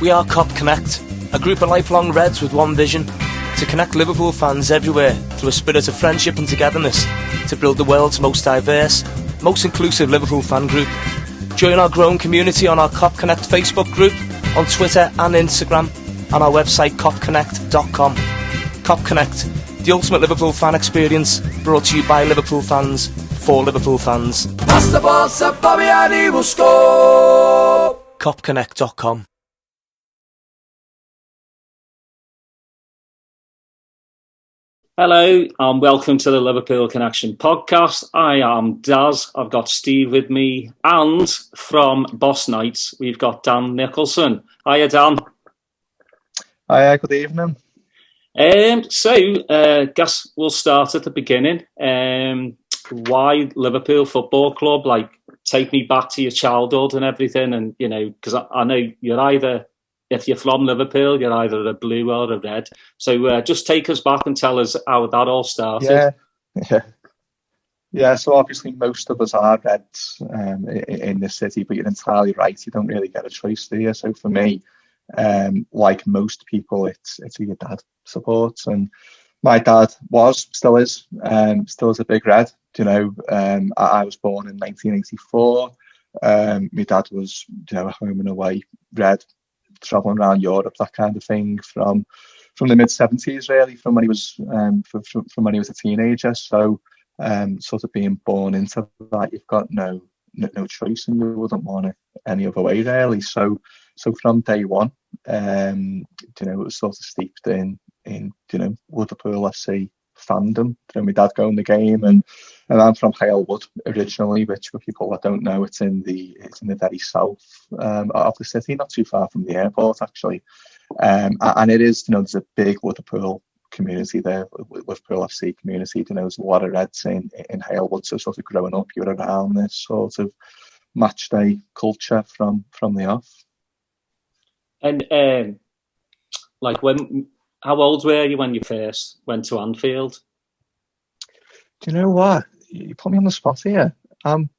We are Cop Connect, a group of lifelong Reds with one vision: to connect Liverpool fans everywhere through a spirit of friendship and togetherness, to build the world's most diverse, most inclusive Liverpool fan group. Join our growing community on our Cop Connect Facebook group, on Twitter and Instagram, and our website copconnect.com. Cop Connect, the ultimate Liverpool fan experience, brought to you by Liverpool fans, for Liverpool fans. Copconnect.com. Hello and welcome to the Liverpool Connection podcast. I am Daz. I've got Steve with me, and from Boss Nights we've got Dan Nicholson. Hiya, Dan. Hiya, good evening. Guess we'll start at the beginning. Why Liverpool Football Club? Like, take me back to your childhood and everything, and because I know you're either, if you're from Liverpool, you're either a blue or a red. So just take us back and tell us how that all started. Yeah. So obviously most of us are Reds in the city, but you're entirely right. You don't really get a choice, do you? So for me, like most people, it's who your dad supports, and my dad still is a big Red. I was born in 1984. My dad was, a home and away Red, traveling around Europe, that kind of thing, from the mid 70s, really, from when he was from when he was a teenager. So sort of being born into that, you've got no choice, and you wouldn't want it any other way, really. So from day one, it was sort of steeped in Liverpool FC fandom. My dad going the game, and I'm from Halewood originally, which for people that don't know, it's in the very south of the city, not too far from the airport actually. And it is, there's a big Liverpool community there, Liverpool FC community. There's a lot of Reds in Halewood, so sort of growing up, you're around this sort of match day culture from the off. And how old were you when you first went to Anfield? Do you know what? You put me on the spot here. I'm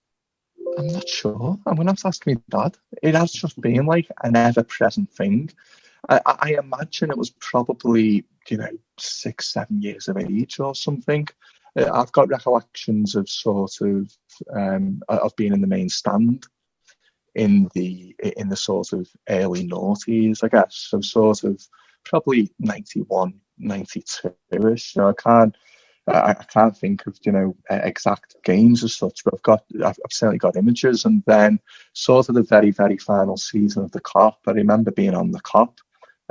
not sure. I'm going to have to ask my dad. It has just been like an ever-present thing. I imagine it was probably, 6-7 years of age or something. I've got recollections of sort of being in the main stand in the sort of early noughties, I guess. So sort of probably 91, 92-ish. I can't think of exact games as such, but I've certainly got images. And then sort of the very, very final season of the Cop, I remember being on the Cop.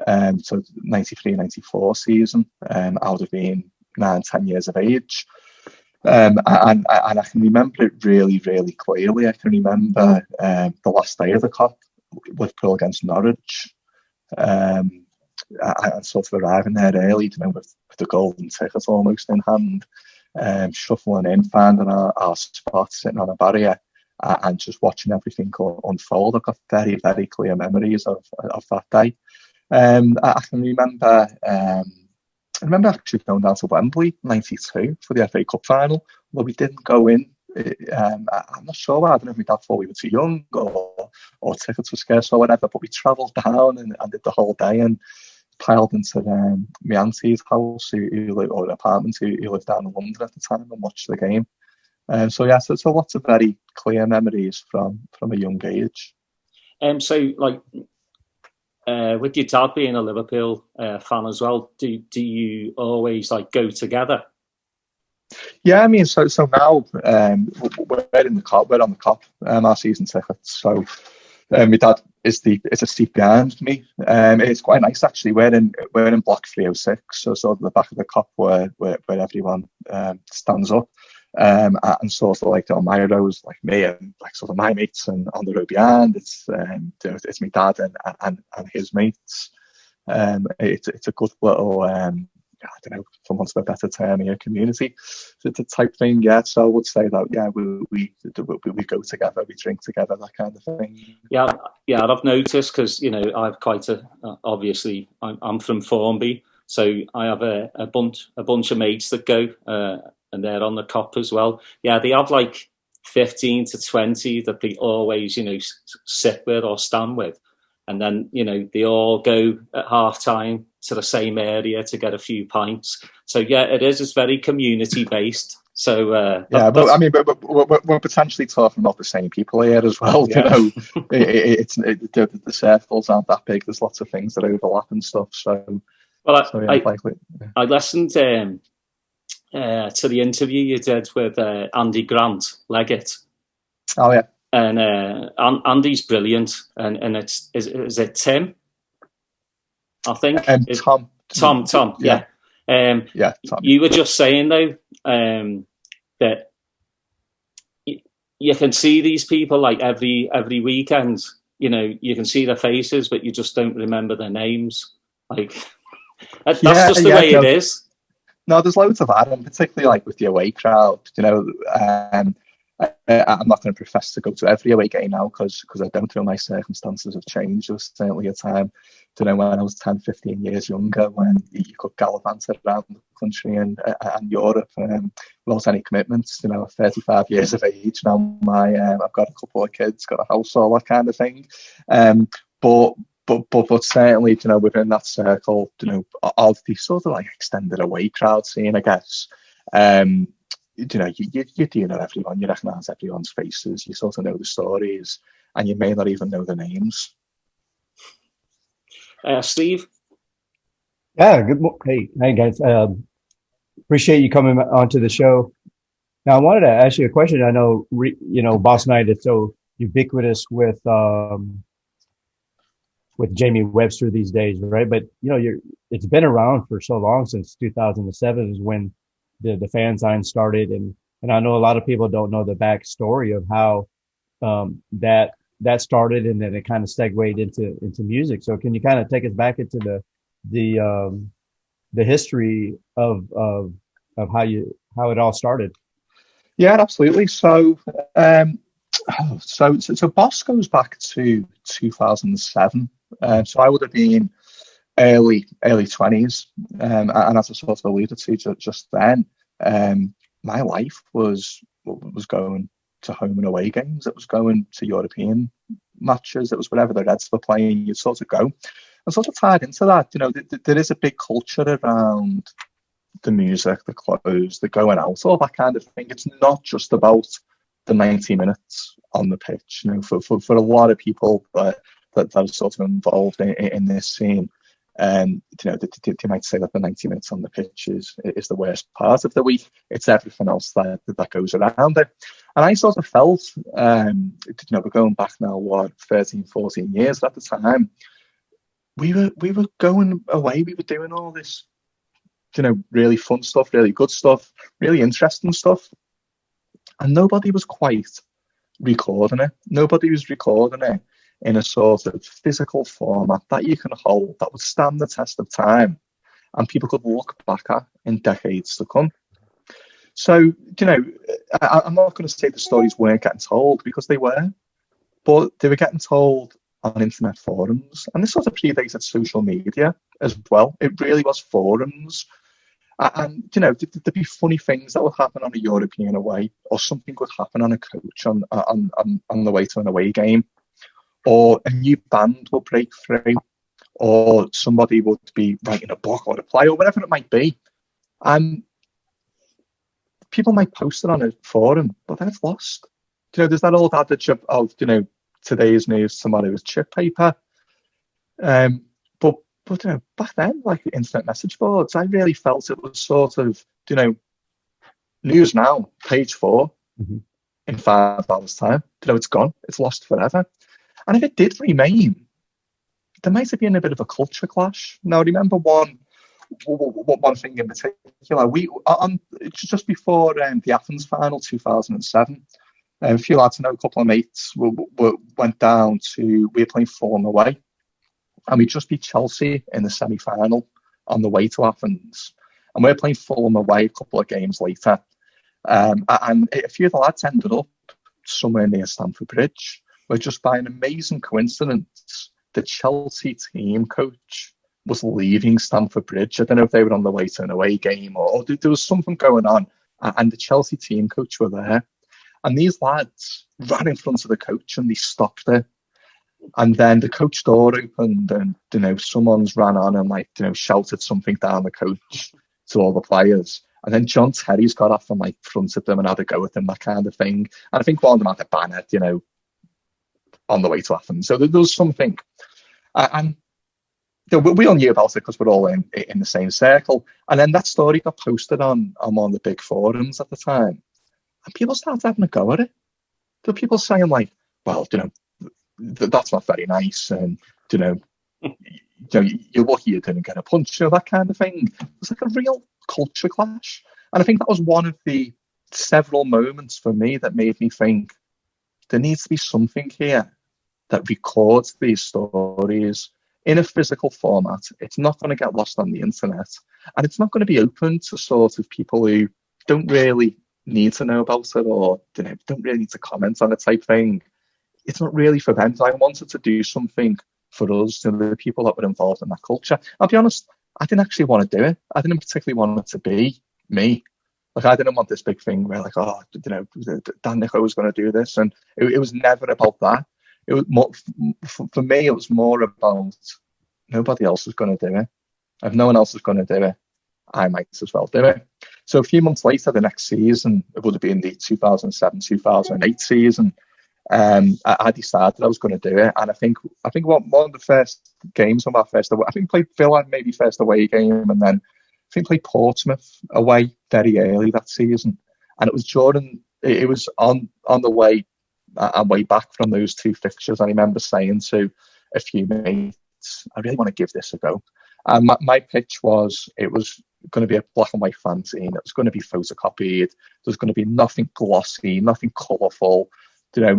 So 93-94 season. I would have been 9-10 years of age. And I can remember it really, really clearly. I can remember the last day of the Cop, Liverpool against Norwich. I sort of arriving there early, with the golden ticket almost in hand, shuffling in, finding our spot, sitting on a barrier, and just watching everything unfold. I've got very, very clear memories of that day. I can remember. I remember actually going down to Wembley '92 for the FA Cup final, but we didn't go in. I'm not sure why. I don't know if my dad thought we were too young or tickets were scarce or whatever, but we travelled down and did the whole day and piled into my auntie's house, or apartment, who lived down in London at the time, and watched the game. So lots of very clear memories from a young age. With your dad being a Liverpool fan as well, do you always go together? Yeah, I mean, so now we're in the Cop. We're on the Cop. Our season tickets. So my dad is a seat behind me. It's quite nice actually. We're in block 306, so sort of the back of the Cop where everyone stands up. And sort of on my rows, like me and sort of my mates, and on the row behind, it's my dad and his mates. It's a good little I don't know, for want of a better term, a community type thing. Yeah, so I would say that we go together, we drink together, that kind of thing. Yeah, I've noticed because I've quite obviously I'm from Formby, so I have a bunch of mates that go. And they're on the Cop as well. Yeah, they have 15 to 20 that they always, sit with or stand with. and then, you know, they all go at half time to the same area to get a few pints. So yeah, it's very community based. So but I mean, but we're potentially talking about the same people here as well. Yeah. You know, the circles aren't that big. There's lots of things that overlap and stuff. So, I listened to the interview you did with Andy Grant Leggett. Oh yeah, and Andy's brilliant, and is it Tim? I think Tom. Yeah. Tom. You were just saying though that you can see these people like every weekend. You know, you can see their faces, but you just don't remember their names. Like that's just the way it is. No, there's loads of that, and particularly like with the away crowd. You know, I'm not going to profess to go to every away game now because I don't feel my circumstances have changed. There was certainly a time, you know, when I was 10, 15 years younger, when you could gallivant around the country and Europe without any commitments. You know, 35 years of age now. I've got a couple of kids, got a house, all that kind of thing. But certainly, you know, within that circle, you know, of the sort of like extended away crowd scene, I guess, you know, you do know everyone, you recognise everyone's faces, you sort of know the stories, and you may not even know the names. Steve? Yeah, hey guys. Appreciate you coming onto the show. Now, I wanted to ask you a question. I know, you know, Boss Night is so ubiquitous with Jamie Webster these days, right? But you know, it's been around for so long, since 2007 is when the fan sign started, and I know a lot of people don't know the backstory of how that started, and then it kind of segued into music. So can you kind of take us back into the history of how it all started? Yeah, absolutely. So so Boss goes back to 2007. So I would have been early 20s, and as I sort of alluded to just then, my life was going to home and away games. It was going to European matches. It was wherever the Reds were playing, you'd sort of go. And sort of tied into that, you know, there is a big culture around the music, the clothes, the going out, all that kind of thing. It's not just about the 90 minutes on the pitch. You know, for a lot of people that are sort of involved in this scene, you know, they might say that the 90 minutes on the pitch is the worst part of the week. It's everything else that goes around it. And I sort of felt, you know, we're going back now, 13, 14 years at the time, we were going away, we were doing all this, you know, really fun stuff, really good stuff, really interesting stuff. And nobody was quite recording it. Nobody was recording it in a sort of physical format that you can hold, that would stand the test of time, and people could look back at in decades to come. So, you know, I'm not going to say the stories weren't getting told, because they were, but they were getting told on internet forums. And this sort of predated social media as well. It really was forums. And, you know, there'd be funny things that would happen on a European away, or something would happen on a coach on the way to an away game, or a new band will break through, or somebody would be writing a book or a play, or whatever it might be. And people might post it on a forum, but then it's lost. You know, there's that old adage of you know, today's news, tomorrow's chip paper. But you know, back then, like the internet message boards, I really felt it was sort of, you know, news now, page 4, in 5 hours' time. You know, it's gone, it's lost forever. And if it did remain, there might have been a bit of a culture clash. Now, I remember one thing in particular. Just before the Athens final, 2007, a few lads, a couple of mates, went down we were playing Fulham away, and we just beat Chelsea in the semi-final on the way to Athens. And we were playing Fulham away a couple of games later. And a few of the lads ended up somewhere near Stamford Bridge, where just by an amazing coincidence, the Chelsea team coach was leaving Stamford Bridge. I don't know if they were on the way to an away game, or there was something going on, and the Chelsea team coach were there. And these lads ran in front of the coach and they stopped it. And then the coach door opened and, someone's ran on and shouted something down the coach to all the players. And then John Terry's got off and fronted them and had a go at them, that kind of thing. And I think one of them had a banner, on the way to Athens. So there was something. And we all knew about it because we're all in the same circle. And then that story got posted on one of the big forums at the time. And people started having a go at it. There were people saying well, that's not very nice. And, you're lucky you didn't get a punch, that kind of thing. It was a real culture clash. And I think that was one of the several moments for me that made me think there needs to be something here that records these stories in a physical format. It's not going to get lost on the internet, and it's not going to be open to sort of people who don't really need to know about it or don't really need to comment on it type thing. It's not really for them. I wanted to do something for us, the people that were involved in that culture. I'll be honest, I didn't actually want to do it. I didn't particularly want it to be me. I didn't want this big thing where Dan Nico was going to do this, and it was never about that. It was more, for me, it was more about nobody else is going to do it. If no one else is going to do it, I might as well do it. So a few months later, the next season, it would have been the 2007-2008 season, I decided I was going to do it. And I think one of the first games of our first away, I think played Villa maybe first away game, and then I think played Portsmouth away very early that season. And it was on the way back from those two fixtures. I remember saying to a few mates, I really want to give this a go. And my pitch was, it was going to be a black and white fanzine. It was going to be photocopied. There's going to be nothing glossy, nothing colourful.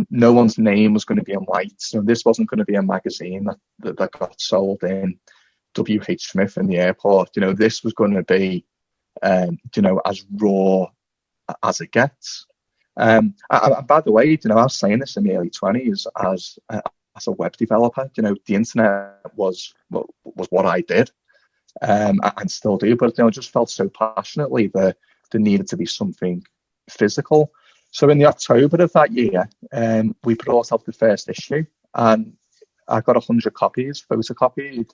No one's name was going to be in lights. This wasn't going to be a magazine that got sold in W.H. Smith in the airport. This was going to be, as raw as it gets. And by the way, I was saying this in the early 20s as a web developer. The internet was what I did, and still do. But I just felt so passionately that there needed to be something physical. So in the October of that year, we brought out the first issue, and I got 100 copies photocopied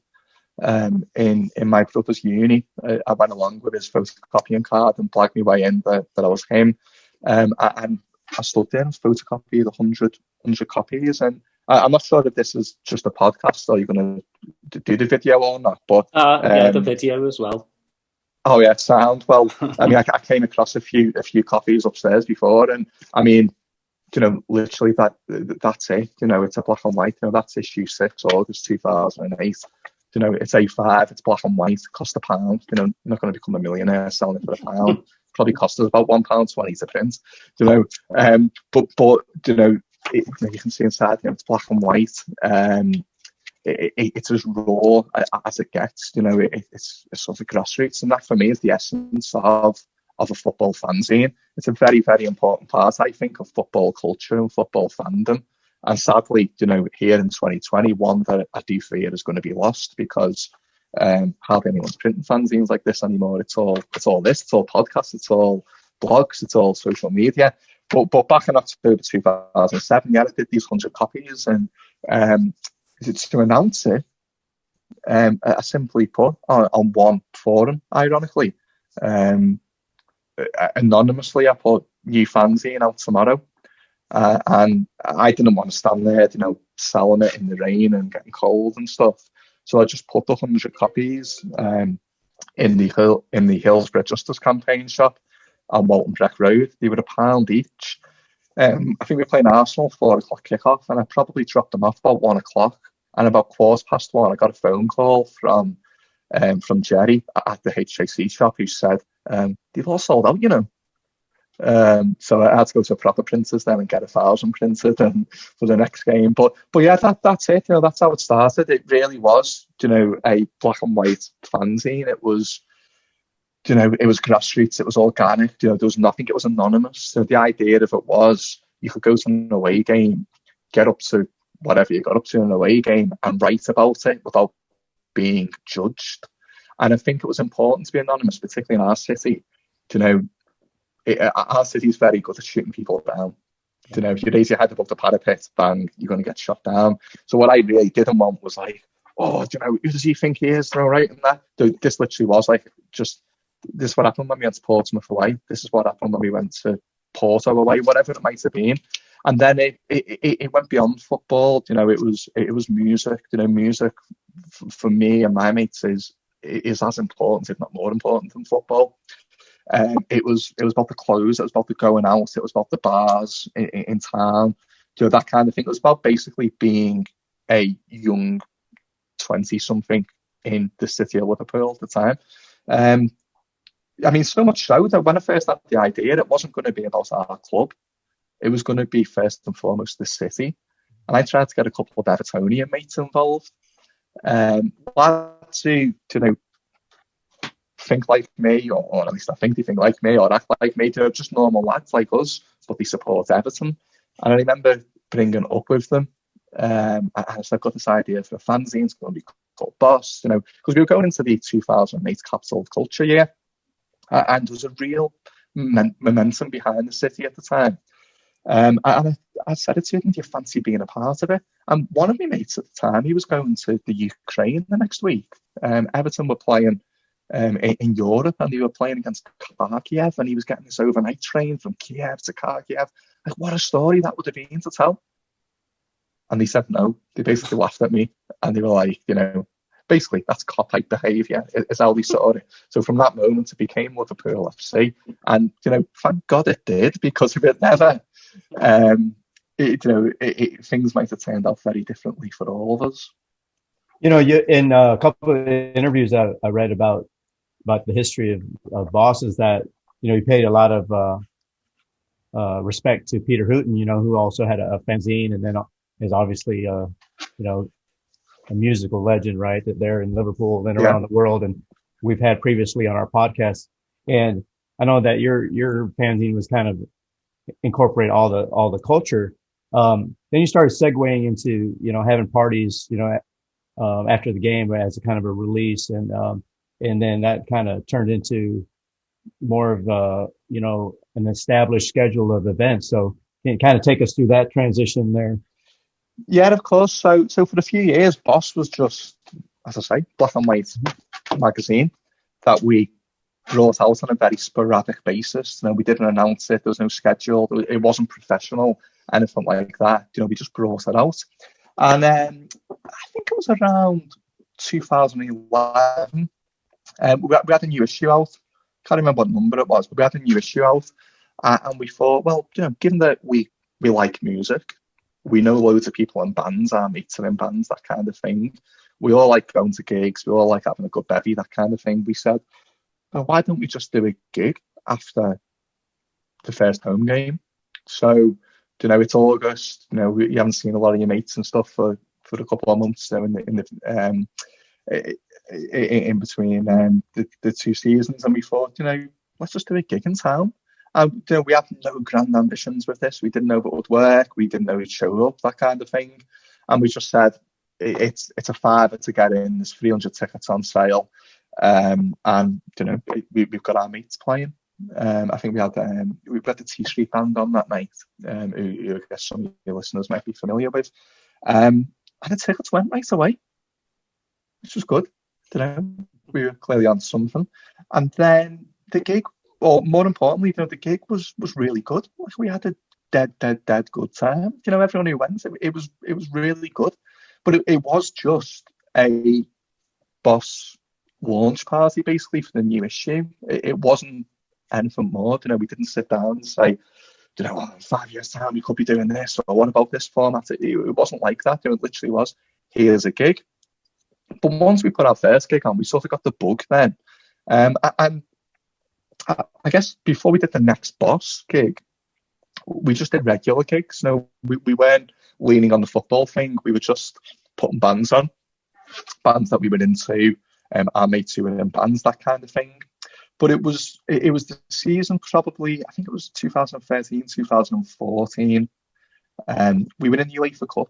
in my brother's uni. I went along with his photocopying card and blagged my way in that I was him. And I stood there and photocopied 100 copies. And I'm not sure if this is just a podcast or you're going to do the video or not. But the video as well. Oh yeah, sound. Well, I came across a few copies upstairs before, and literally that's it. It's a black and white. That's issue 6, August 2008. It's A5. It's black and white. It cost £1. You're not going to become a millionaire selling it for £1. Probably cost us about £1.20 to print. But you can see inside. It's black and white. It's as raw as it gets. It's sort of grassroots, and that for me is the essence of a football fanzine. It's a very, very important part, I think, of football culture and football fandom. And sadly, here in 2020, one that I do fear is going to be lost, because hardly anyone's printing fanzines like this anymore. It's all podcasts, it's all blogs, it's all social media. But back in October 2007, I did these 100 copies, and to announce it, I simply put on one forum, ironically, anonymously, I put new fanzine out tomorrow. And I didn't want to stand there, selling it in the rain and getting cold and stuff. So I just put the 100 copies in the Hillsborough Justice Campaign shop on Walton Breck Road. They were £1 each. I think we were playing Arsenal 4:00 kickoff, and I probably dropped them off about 1:00. And about 1:15, I got a phone call from Jerry at the HJC shop, who said, they've all sold out, So I had to go to a proper printers then and get 1,000 printed for the next game. But yeah, that's it. That's how it started. It really was, a black and white fanzine. It was, it was grassroots. It was organic. There was nothing. It was anonymous. So the idea of it was, you could go to an away game, get up to whatever you got up to in an away game, and write about it without being judged. And I think it was important to be anonymous, particularly in our city. Our city is very good at shooting people down. You know, if you raise your head above the parapet, bang, you're going to get shot down. So what I really didn't want was like, oh, you know, who does he think he is? All right, and that. This literally was like, just, this is what happened when we went to Portsmouth away. This is what happened when we went to Porto away, whatever it might have been. And then it went beyond football. You know, it was music. You know, music for me and my mates is as important, if not more important, than football. It was about the clothes, it was about the going out, it was about the bars in town, you know, that kind of thing. It was about basically being a young 20-something in the city of Liverpool at the time. I mean, so much so that when I first had the idea, it wasn't going to be about our club. It was going to be first and foremost the city. And I tried to get a couple of Evertonian mates involved. Lads who, you know, think like me, or at least I think they think like me, or act like me. They're just normal lads like us, but they support Everton. And I remember bringing up with them, and so I've got this idea for a fanzine. It's going to be called Boss, you know, because we were going into the 2008 Capital Culture year, and there was a real momentum behind the city at the time. And I said it to him, do you fancy being a part of it? And one of my mates at the time, he was going to the Ukraine the next week. Everton were playing in Europe, and they were playing against Kharkiv, and he was getting this overnight train from Kiev to Kharkiv. Like, what a story that would have been to tell. And they said no. They basically laughed at me, and they were like, you know, basically that's cop-out behaviour is how they saw it. So from that moment, it became Liverpool FC, and you know, thank God it did, because if it never, things might have turned out very differently for all of us. You know, you in a couple of interviews I read about the history of bosses, that, you know, he paid a lot of respect to Peter Houghton, you know, who also had a fanzine, and then is obviously you know, a musical legend, right? That they're in Liverpool and around the world, and we've had previously on our podcast. And I know that your fanzine was kind of incorporate all the culture. Then you started segueing into, you know, having parties, you know, after the game as a kind of a release, and then that kind of turned into more of you know, an established schedule of events. So can you kind of take us through that transition there? Yeah, of course. So for a few years, Boss was just, as I say, black and white magazine that we brought out on a very sporadic basis. You know, we didn't announce it. There was no schedule. It wasn't professional, anything like that. You know, we just brought it out. And I think it was around 2011. We had a new issue out. Can't remember what number it was, but we had a new issue out. And we thought, well, you know, given that we like music, we know loads of people in bands, our mates are in bands, that kind of thing. We all like going to gigs. We all like having a good bevy, that kind of thing. We said, well, why don't we just do a gig after the first home game? So, you know, it's August. You know, you haven't seen a lot of your mates and stuff for a couple of months. You know, in between the two seasons, and we thought, you know, let's just do a gig in town. You know, we had no grand ambitions with this. We didn't know if it would work. We didn't know it'd show up, that kind of thing. And we just said, it's a $5 to get in. There's 300 tickets on sale. And you know, we've got our mates playing. I think we had the T Street Band on that night, who I guess some of your listeners might be familiar with. And the tickets went right away, which was good. You know, we were clearly on something. And then the gig, or more importantly, you know, the gig was really good. Like, we had a dead good time. You know, everyone who went, it was really good. But it was just a Boss launch party, basically, for the new issue. It wasn't anything more. You know, we didn't sit down and say, you know, in 5 years' time we could be doing this, or what about this format? It wasn't like that. You know, it literally was, here's a gig. But once we put our first gig on, we sort of got the bug then. And I guess before we did the next Boss gig, we just did regular gigs. No, we weren't leaning on the football thing. We were just putting bands on, bands that we were into, our mates who were in bands, that kind of thing. But it was the season, probably, I think it was 2013, 2014. We were in the UEFA Cup,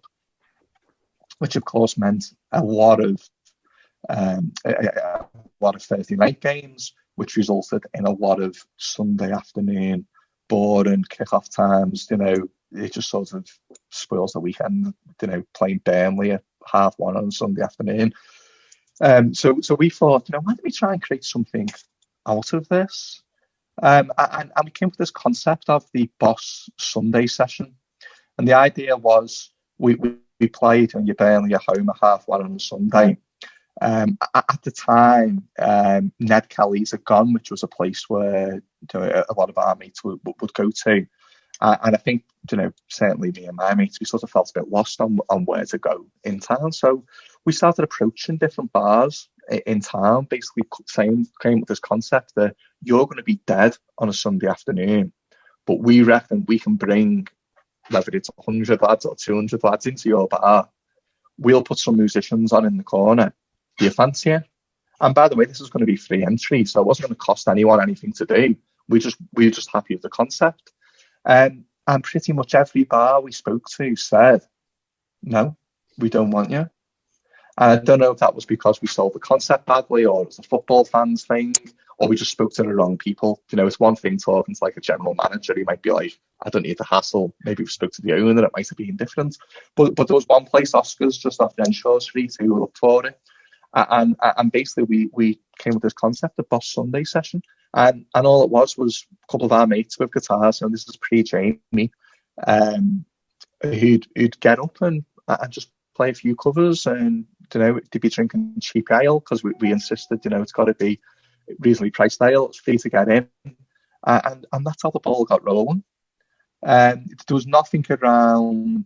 which of course meant a lot of Thursday night games, which resulted in a lot of Sunday afternoon boring kick-off times. You know, it just sort of spoils the weekend, playing Burnley at 1:30 on Sunday afternoon. So we thought, why don't we try and create something out of this? And we came up with this concept of the Boss Sunday session. And the idea was we played when you Burnley at home at 1:30 on a Sunday. At the time, Ned Kelly's had gone, which was a place where a lot of our mates would go to. And I think, certainly me and my mates, we sort of felt a bit lost on where to go in town. So we started approaching different bars in town, basically came up with this concept that you're going to be dead on a Sunday afternoon, but we reckon we can bring, whether it's 100 lads or 200 lads into your bar. We'll put some musicians on in the corner. Do you fancy it? And by the way, this is going to be free entry, so it wasn't going to cost anyone anything to do. We were just happy with the concept. And pretty much every bar we spoke to said, no, we don't want you. And I don't know if that was because we sold the concept badly, or it was a football fans thing, or we just spoke to the wrong people. It's one thing talking to like a general manager. He might be like, I don't need the hassle. Maybe we spoke to the owner, it might have been different. But there was one place, Oscars, just off Renshaw Street, who looked for it. And basically we came with this concept of Boss Sunday session. And all it was a couple of our mates with guitars, and this is pre-Jamie, who'd get up and just play a few covers, and to be drinking cheap ale, because we insisted, it's got to be reasonably priced ale, it's free to get in, and that's how the ball got rolling. There was nothing around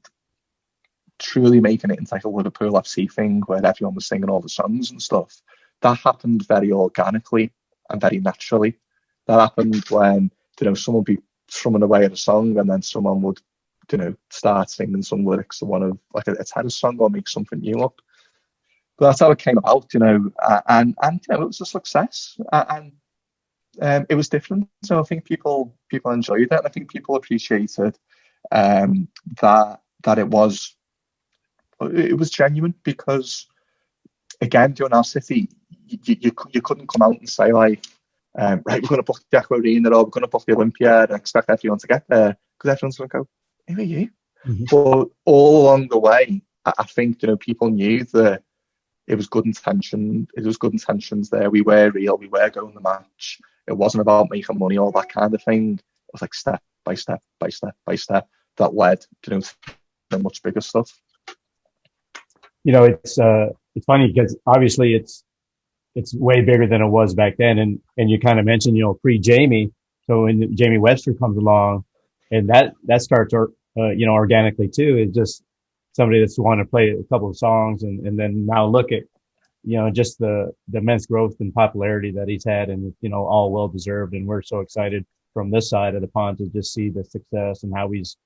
truly making it into like a Liverpool FC thing where everyone was singing all the songs and stuff. That happened very organically and very naturally. That happened when someone would be strumming away at a song, and then someone would start singing some lyrics of one of like a tennis song, or make something new up. But that's how it came about, and it was a success, and it was different. So I think people enjoyed it, and I think people appreciated that it was genuine, because again, during our city, you couldn't come out and say like, right, we're going to book the Echo Arena, or we're going to book the Olympia, and expect everyone to get there, because everyone's going to go, who are you? Mm-hmm. But all along the way, I think people knew that it was good intention. It was good intentions there. We were real. We were going to match. It wasn't about making money, all that kind of thing. It was like step by step by step by step that led to much bigger stuff. It's funny because obviously it's way bigger than it was back then, and you kind of mentioned pre-Jamie. So when Jamie Webster comes along, and that starts organically too. It's just somebody that's want to play a couple of songs, and then now look at just the immense growth and popularity that he's had, and all well deserved. And we're so excited from this side of the pond to just see the success and how he's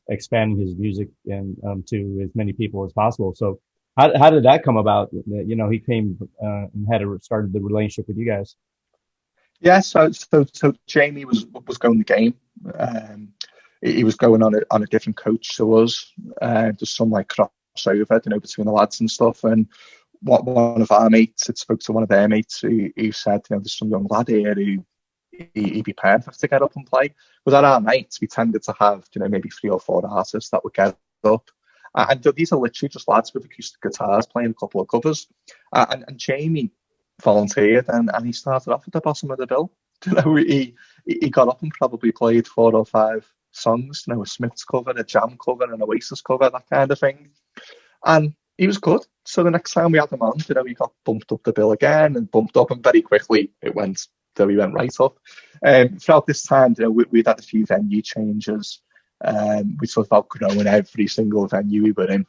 expanding his music and to as many people as possible. So how did that come about? He came and started the relationship with you guys. Yeah, so Jamie was going the game. He was going on a different coach to us. There's some like crossover, between the lads and stuff. And one of our mates had spoke to one of their mates who said, there's some young lad here who he'd be perfect to get up and play. But at our mates, we tended to have, maybe 3 or 4 artists that would get up. And these are literally just lads with acoustic guitars playing a couple of covers. And Jamie volunteered, and he started off at the bottom of the bill. He got up and probably played 4 or 5 songs, a Smiths cover, a Jam cover, an Oasis cover, that kind of thing. And he was good. So the next time we had him on, he got bumped up the bill again and bumped up, and very quickly he went right up. Throughout this time, we'd had a few venue changes. We sort of outgrowing every single venue we were in,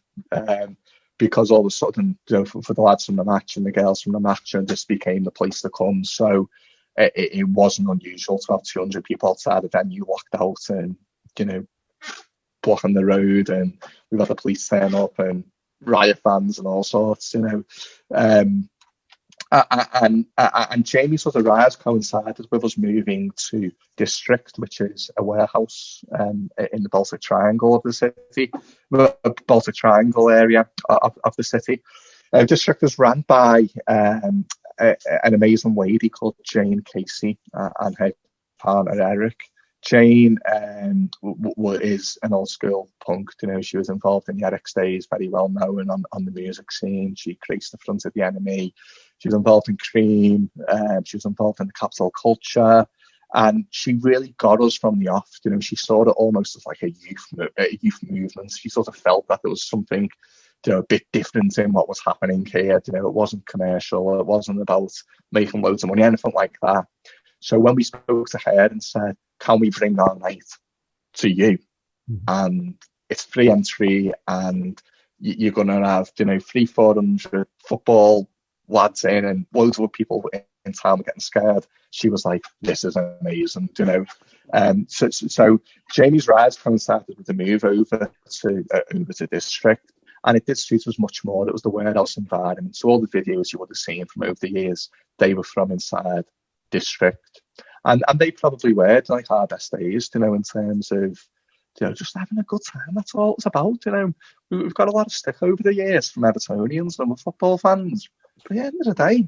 because all of a sudden, for the lads from the match and the girls from the match, and this became the place to come. So it wasn't unusual to have 200 people outside the venue locked out and blocking the road, and we've had the police turn up and riot fans and all sorts, and Jamie's sort of rise coincided with us moving to District, which is a warehouse in the Baltic Triangle of the city, the Baltic Triangle area of the city. District is run by an amazing lady called Jane Casey and her partner Eric, Jane is an old school punk. She was involved in the RX days, very well known on the music scene. She creased the front of the Enemy. She was involved in Cream. She was involved in the Capital Culture. And she really got us from the off. She saw it almost as like a youth movement. She sort of felt that there was something, a bit different in what was happening here. It wasn't commercial. It wasn't about making loads of money, anything like that. So when we spoke to her and said, can we bring our night to you? And it's free entry, and you're going to have, 300-400 football lads in, and loads of people in town were getting scared. She was like, this is amazing, So Jamie's rise coincided with the move over to District, and it did suit us much more. It was the warehouse environment. So all the videos you would have seen from over the years, they were from inside District. And they probably were like our best days, in terms of, just having a good time. That's all it's about, We've got a lot of stick over the years from Evertonians and we're football fans. But at the end of the day,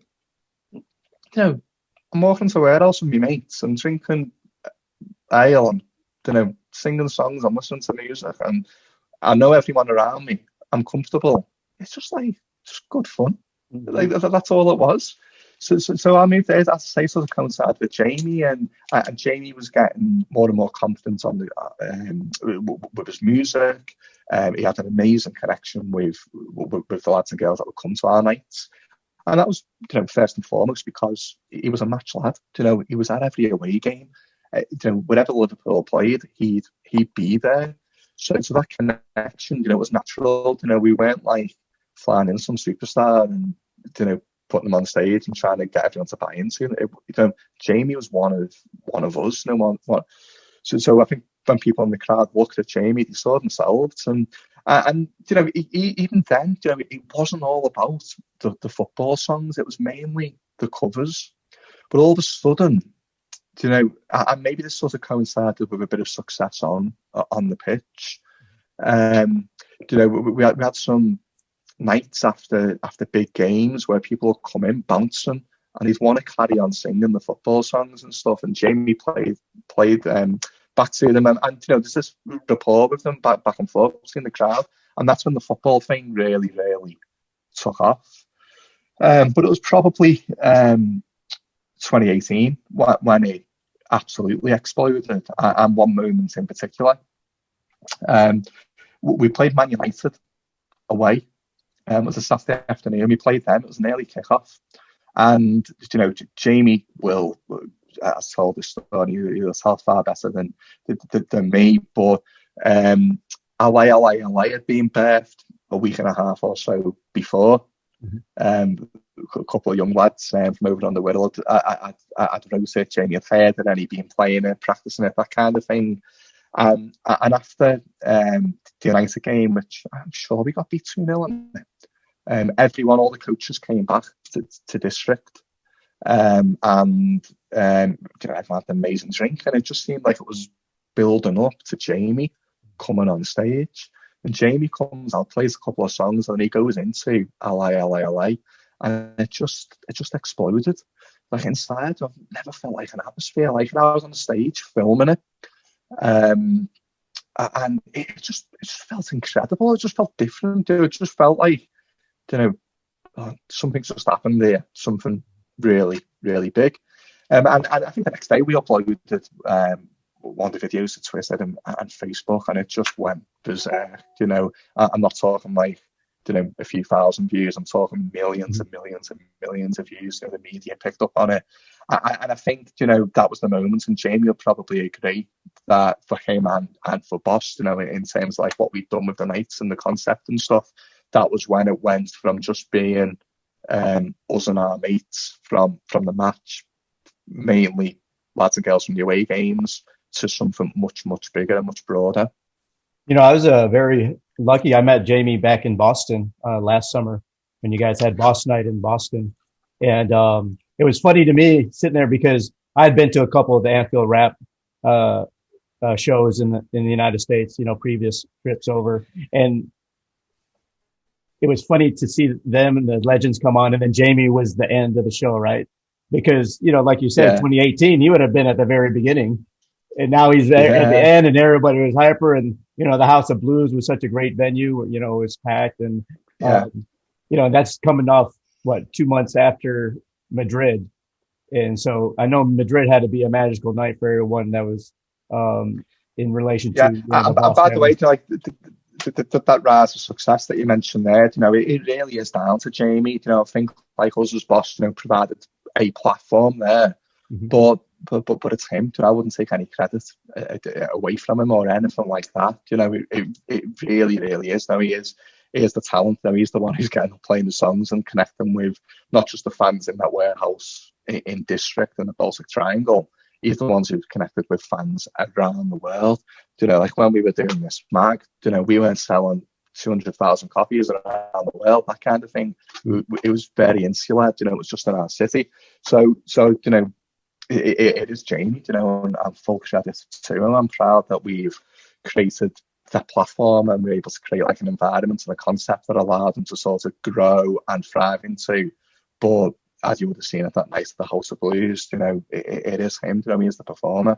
I'm walking to warehouse with my mates and drinking ale and, singing songs and listening to music. And I know everyone around me. I'm comfortable. It's just good fun. That's all it was. So I moved there, as I say, sort of coincided with Jamie, and Jamie was getting more and more confident on with his music. He had an amazing connection with the lads and girls that would come to our nights, and that was, first and foremost because he was a match lad. He was at every away game. Wherever Liverpool played, he'd be there. So that connection, was natural. We weren't like flying in some superstar and putting them on stage and trying to get everyone to buy into it. Jamie was one of us. So I think when people in the crowd looked at Jamie, they saw themselves, and even then, it wasn't all about the football songs. It was mainly the covers. But all of a sudden, and maybe this sort of coincided with a bit of success on the pitch. We had some nights after big games where people would come in bouncing and he'd want to carry on singing the football songs and stuff, and Jamie played back to them, and there's this rapport with them back and forth in the crowd, and that's when the football thing really took off. But it was probably 2018 when it absolutely exploded, and one moment in particular. We played Man United away. It was a Saturday afternoon. We played them. It was an early kickoff, and Jamie will has told this story. He'll tell far better than me. But LA had been birthed a week and a half or so before. A couple of young lads from over on the world. I'd wrote it. Jamie had heard it, and he'd been playing it, practicing it, that kind of thing. And after the United game, which I'm sure we got beat 2-0, all the coaches came back to District, and everyone had an amazing drink, and it just seemed like it was building up to Jamie coming on stage. And Jamie comes out, plays a couple of songs, and he goes into LA, and it just exploded. Like inside, I've never felt like an atmosphere like I was on the stage filming it. And it just felt incredible. It just felt different. It just felt like, something just happened there, something really big. And I think the next day we uploaded one of the videos to Twitter and Facebook, and it just went berserk. I'm not talking like a few thousand views. I'm talking millions and millions and millions of views. The media picked up on it, and I think that was the moment. And Jamie will probably agree that for him and for Boss, in terms of like what we've done with the nights and the concept and stuff, that was when it went from just being us and our mates from the match, mainly lads and girls from the away games, to something much bigger and much broader. I was very lucky. I met Jamie back in Boston last summer when you guys had Boss Night in Boston. And it was funny to me sitting there because I had been to a couple of the Anfield rap shows in the United States, previous trips over. And it was funny to see them and the legends come on, and then Jamie was the end of the show, right? Because, like you said, 2018, you would have been at the very beginning. and now he's there at the Yeah, end, and everybody was hyper, and the House of Blues was such a great venue. It was packed, and yeah, that's coming off what 2 months after Madrid, and so I know Madrid had to be a magical night for everyone that was in relation to yeah. the And lost by the way, family. like that rise of success that you mentioned there, it really is down to Jamie. I think like us as boss, provided a platform there, Hmm. but it's him. I wouldn't take any credit away from him or anything like that. It really, really is. He is the talent. He's the one who's getting up playing the songs and connecting with not just the fans in that warehouse in District and the Baltic Triangle. He's the ones who've connected with fans around the world. Like when we were doing this mag, we weren't selling 200,000 copies around the world, that kind of thing. It was very insular. It was just in our city. So it is Jamie, and I'm full credit to him. I'm proud that we've created that platform and we're able to create like an environment and a concept that allowed them to sort of grow and thrive into. But as you would have seen at that night at the House of Blues, it is him. He is the performer.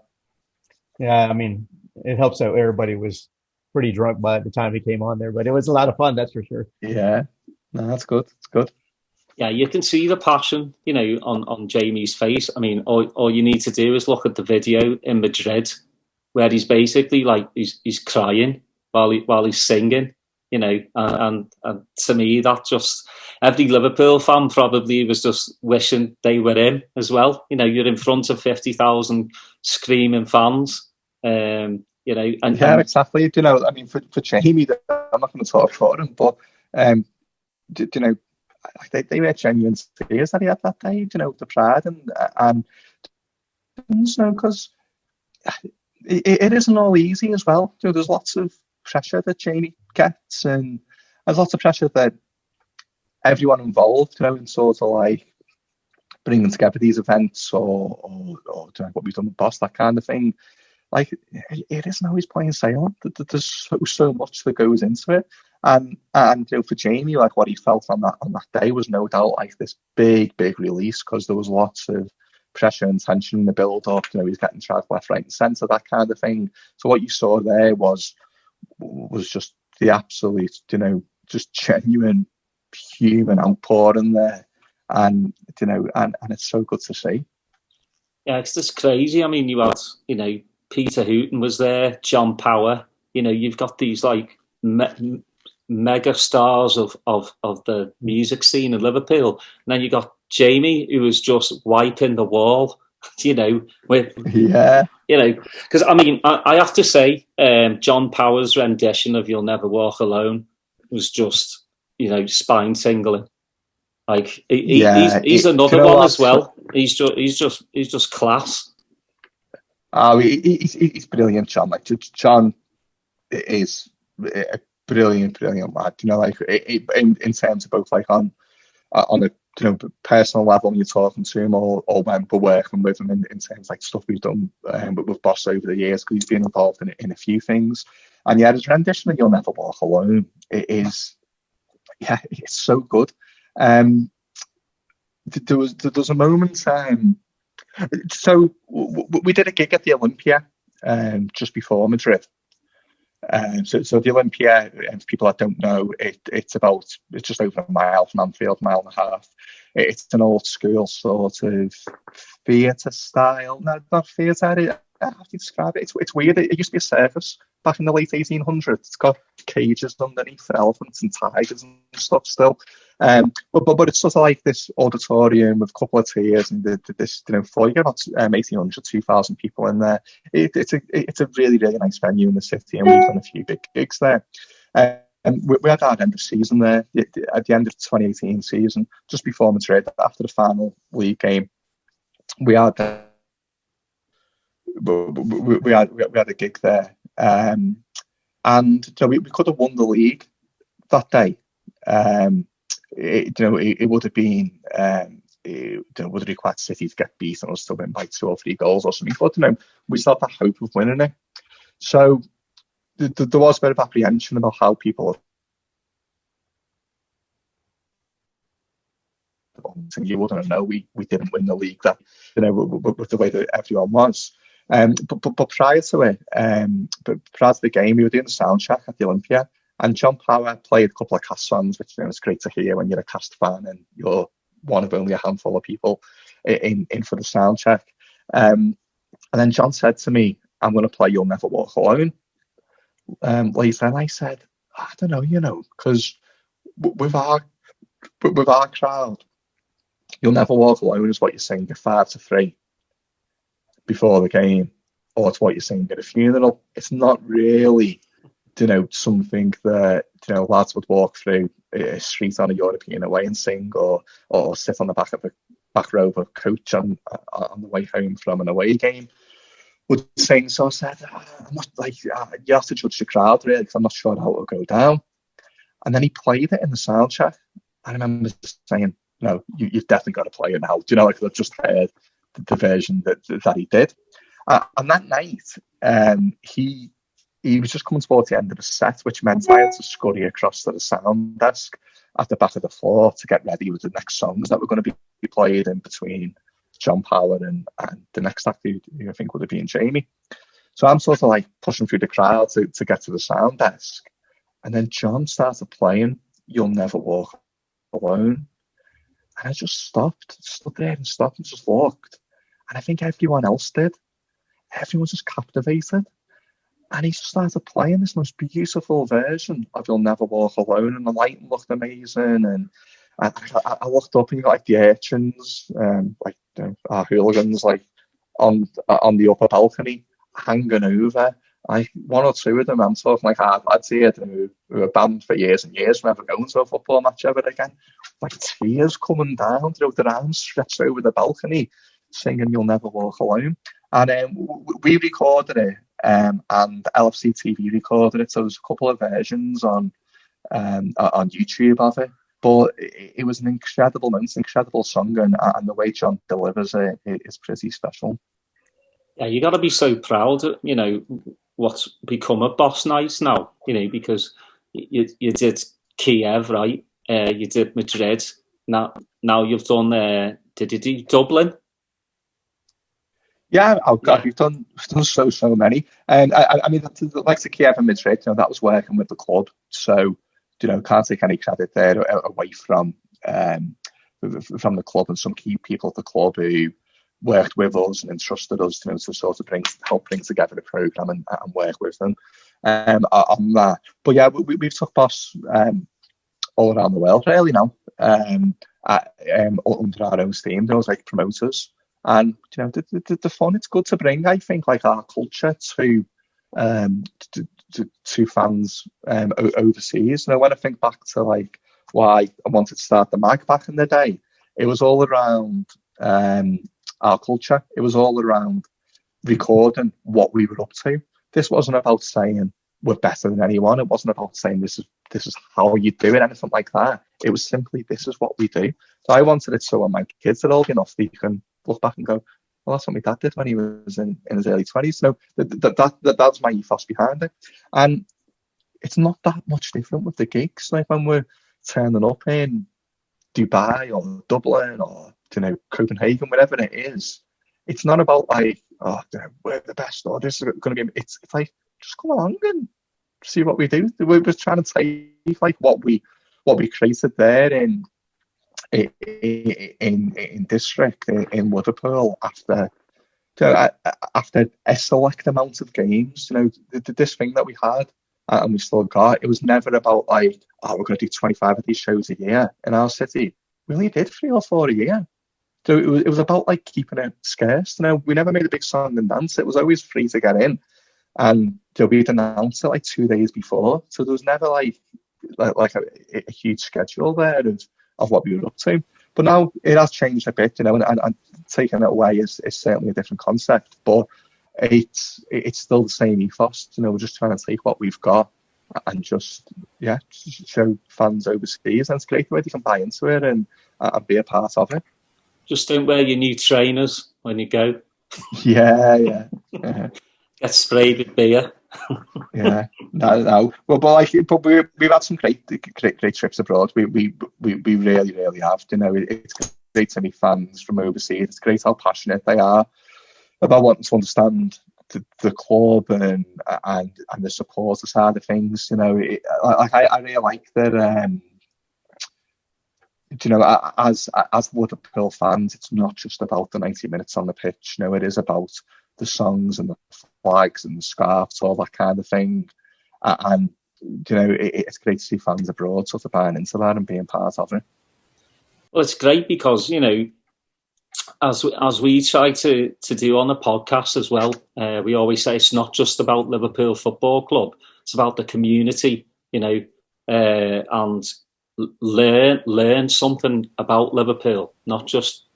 Yeah, I mean, it helps that everybody was pretty drunk by the time he came on there, but it was a lot of fun, that's for sure. Yeah, no, that's good. It's good. Yeah, you can see the passion, on Jamie's face. I mean, all you need to do is look at the video in Madrid, where he's basically like he's crying while he's singing, and to me that just every Liverpool fan probably was just wishing they were him as well. You're in front of 50,000 screaming fans, and Yeah, exactly. I mean, for Jamie, I'm not going to talk for him, but you know, they were genuine tears that he had that day. The pride and because it isn't all easy as well. There's lots of pressure that Jamie gets, and there's lots of pressure that everyone involved, in sort of like bringing together these events or doing what we've done with Boss, that kind of thing. Like it isn't always plain sailing. There's so much that goes into it, and for Jamie, like what he felt on that day was no doubt like this big release, because there was lots of pressure and tension in the build up. He's getting dragged left, right, and centre, that kind of thing. So what you saw there was just the absolute, just genuine human outpouring there, and and it's so good to see. Yeah, it's just crazy. I mean, you had, Peter Houghton was there, John Power. You've got these like mega stars of the music scene in Liverpool, and then you got Jamie, who was just wiping the wall. With Yeah, because I mean, I have to say, John Power's rendition of "You'll Never Walk Alone" was just spine tingling. Like he's another one as well. He's just class. Oh, he's brilliant, John. Like John is a brilliant lad. Like in terms of both like on a personal level, when you're talking to him, or when we're working with him in terms like stuff we've done with Boss over the years, because he's been involved in a few things. And yeah, his rendition of "You'll Never Walk Alone" it's so good. There was a moment. So we did a gig at the Olympia just before Madrid. So the Olympia, and for people that don't know, it's just over a mile from Anfield, mile and a half. It's an old school sort of theatre style. No, not theatre. How do you describe it? It's weird. It used to be a circus back in the late 1800s. It's got cages underneath for elephants and tigers and stuff still. But it's sort of like this auditorium with a couple of tiers, and this for you get about 1,800, 2,000 people in there. It's a really nice venue in the city, and we've done a few big gigs there. And we had our end of season there at the end of the 2018 season, just before Madrid, after the final league game. We had a gig there, and we could have won the league that day. It would have been it would have required City to get beaten or still win by 2 or 3 goals or something. But we still had the hope of winning it. So there was a bit of apprehension about how people. You wouldn't know we didn't win the league that with the way that everyone was. But prior to it, prior to the game, we were doing the sound check at the Olympia, and John Power played a couple of cast songs, which it's great to hear when you're a cast fan and you're one of only a handful of people in for the sound check. And then John said to me, "I'm going to play You'll Never Walk Alone." Later, and I said, "I don't know, because with our crowd, You'll Never Walk Alone is what you sing at 5 to 3 before the game, or it's what you sing at a funeral. It's not really, something that lads would walk through a street on a European away and sing, or sit on the back row of a coach on the way home from an away game would sing." So I said, "I'm not you have to judge the crowd really, because I'm not sure how it'll go down." And then he played it in the sound check. I remember saying, "No, you've definitely got to play it now." I've just heard the version that he did. And that night, he was just coming towards the end of the set, which meant I had to scurry across to the sound desk at the back of the floor to get ready with the next songs that were going to be played in between John Power and the next act, who I think would have been Jamie. So I'm sort of pushing through the crowd to get to the sound desk. And then John started playing You'll Never Walk Alone. And I just stood there and just looked. And I think everyone else did. Everyone was just captivated. And he just started playing this most beautiful version of You'll Never Walk Alone. And the lighting looked amazing. And I looked up and you got the urchins, our hooligans, on the upper balcony, hanging over. One or two of them, I'm talking hard lads here who were banned for years and years from ever going to a football match ever again. Tears coming down, their arms stretched over the balcony, singing You'll Never Walk Alone. And we recorded it, and LFC TV recorded it. So there's a couple of versions on YouTube of it. But it was an incredible moment, incredible song, and the way John delivers it is pretty special. Yeah, you got to be so proud, what's become a boss night now, because you did Kiev, right? You did Madrid. Now you've done. Did you do Dublin? Yeah, we've done so many. And I mean, like the Kiev and Madrid, that was working with the club. So, can't take any credit there away from the club and some key people at the club who worked with us and entrusted us to sort of help bring together the programme and work with them on that. But yeah, we've took boss all around the world really now, under our own steam. There was promoters, and the fun it's good to bring, I think, our culture to fans overseas. When I think back to why I wanted to start the mag back in the day, it was all around our culture. It was all around recording what we were up to. This wasn't about saying we're better than anyone. It wasn't about saying this is how you do it, anything like that. It was simply, this is what we do. So I wanted it so when my kids are old enough, they can look back and go, well, that's what my dad did when he was in his early 20s. So that's my ethos behind it. And it's not that much different with the gigs. When we're turning up in Dubai or Dublin or Copenhagen, whatever it is, it's not about we're the best or this is going to be. It's just come along and see what we do. We're just trying to take what we created there in district in Liverpool after a select amount of games. This thing that we had and we still got. It was never about we're going to do 25 of these shows a year in our city. We only did 3 or 4 a year. So it was about keeping it scarce. We never made a big song and dance. It was always free to get in, and we'd announce it 2 days before. So there was never a huge schedule there of what we were up to. But now it has changed a bit, and taking it away is certainly a different concept. But it's still the same ethos. We're just trying to take what we've got and just show fans overseas, and it's great the way they can buy into it and be a part of it. Just don't wear your new trainers when you go. Yeah. Get sprayed with beer. Yeah, no. But we've had some great trips abroad. We really have. It's great to meet fans from overseas. It's great how passionate they are. about wanting to understand the club and the supporter side of things. You know, I really like that. You know, as Liverpool fans, it's not just about the 90 minutes on the pitch. You know, it is about the songs and the flags and the scarves, all that kind of thing. And you know, it's great to see fans abroad sort of buying into that and being part of it. Well, it's great because, you know, as we try to do on the podcast as well, we always say it's not just about Liverpool Football Club. It's about the community, you know, and learn something about Liverpool, not just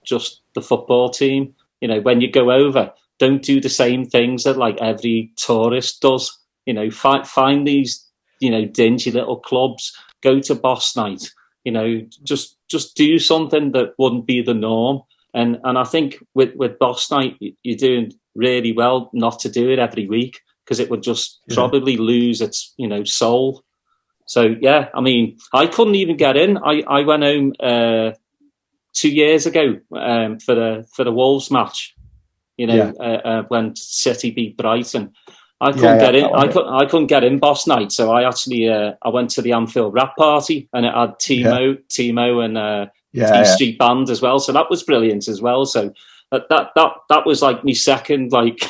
the football team. You know, when you go over, don't do the same things that like every tourist does. You know, find these, you know, dingy little clubs, go to Boss Night, you know, just do something that wouldn't be the norm. And I think with Boss Night, you're doing really well not to do it every week, because it would just probably lose its, you know, soul. So, yeah, I mean, I couldn't even get in. I went home 2 years ago for the Wolves match, you know, when City beat Brighton. I couldn't get in. I couldn't get in Boss Night, so I actually I went to the Anfield rap party, and it had Timo and T Street Band as well. So that was brilliant as well. So that was like my second like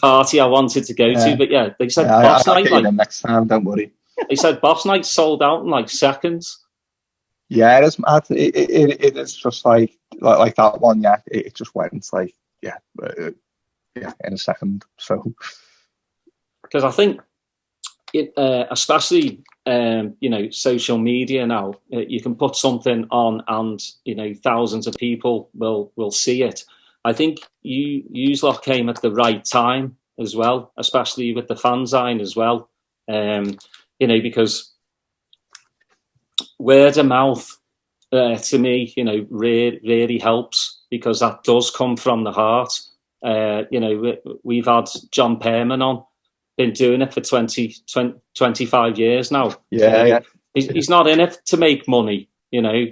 party I wanted to go to. But yeah, they said Boss Night like next time. Don't worry. They said Boss Night sold out in like seconds. Yeah, it is mad. It is just like that one. Yeah, it just went like in a second. So, because I think it, especially you know, social media now, you can put something on, and you know, thousands of people will see it. I think you lot came at the right time as well, especially with the fanzine as well. You know, because word of mouth to me, you know, really helps, because that does come from the heart. You know, we've had John Pearman on, been doing it for 25 years now. He's not in it to make money, you know.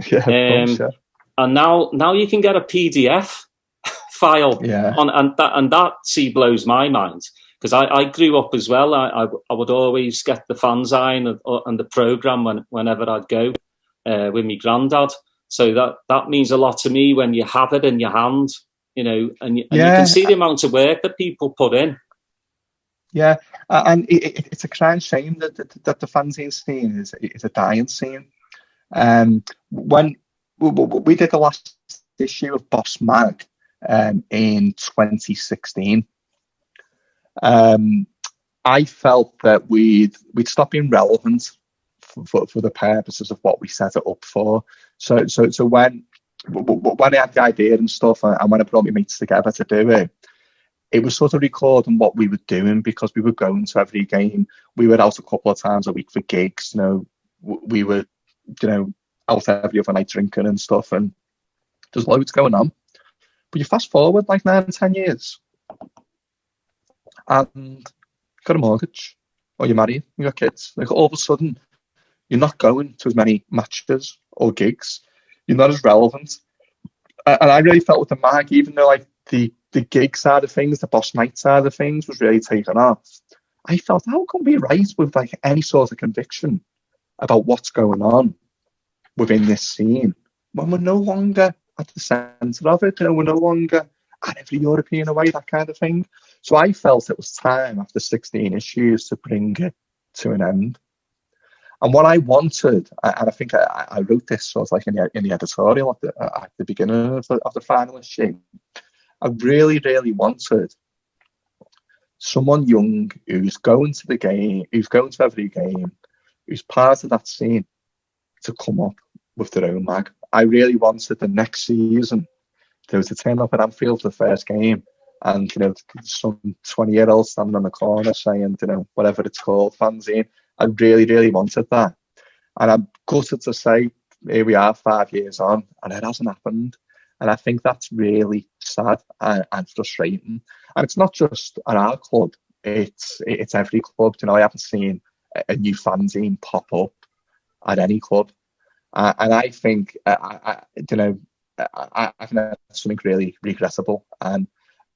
And now you can get a PDF file on, and that blows my mind, because I grew up as well. I would always get the fanzine and the programme whenever I'd go with my granddad. So that means a lot to me when you have it in your hand. You know, and you can see the amount of work that people put in. Yeah, and it's a crying shame that the fanzine scene is a dying scene. When we did the last issue of Boss Mag in 2016, I felt that we'd stopped being relevant for the purposes of what we set it up for. So when I had the idea and stuff, and when I brought my mates together to do it, it was sort of recording what we were doing, because we were going to every game. We were out a couple of times a week for gigs. You know, we were, you know, out every other night drinking and stuff, and there's loads going on. But you fast forward like 9 or 10 years, and you've got a mortgage, or you're married, you got kids. Like, all of a sudden, you're not going to as many matches or gigs. You're not as relevant. And I really felt with the mag, even though like the gig side of things, the Boss Night side of things was really taken off, I felt, how can we write with like any sort of conviction about what's going on within this scene when we're no longer at the centre of it? You know, we're no longer at every European away, that kind of thing. So I felt it was time, after 16 issues, to bring it to an end. And what I wanted, and I think I wrote this sort of like in the editorial at the beginning of the final issue, I really, really wanted someone young who's going to the game, who's going to every game, who's part of that scene, to come up with their own mag. I really wanted the next season to turn up at Anfield for the first game, and you know, some 20-year-old standing on the corner saying, you know, whatever it's called, fanzine. I really, really wanted that. And I'm gutted to say, here we are 5 years on, and it hasn't happened. And I think that's really sad and frustrating. And it's not just at our club, it's every club. You know, I haven't seen a new fanzine pop up at any club. And I think, I think that's something really regrettable. And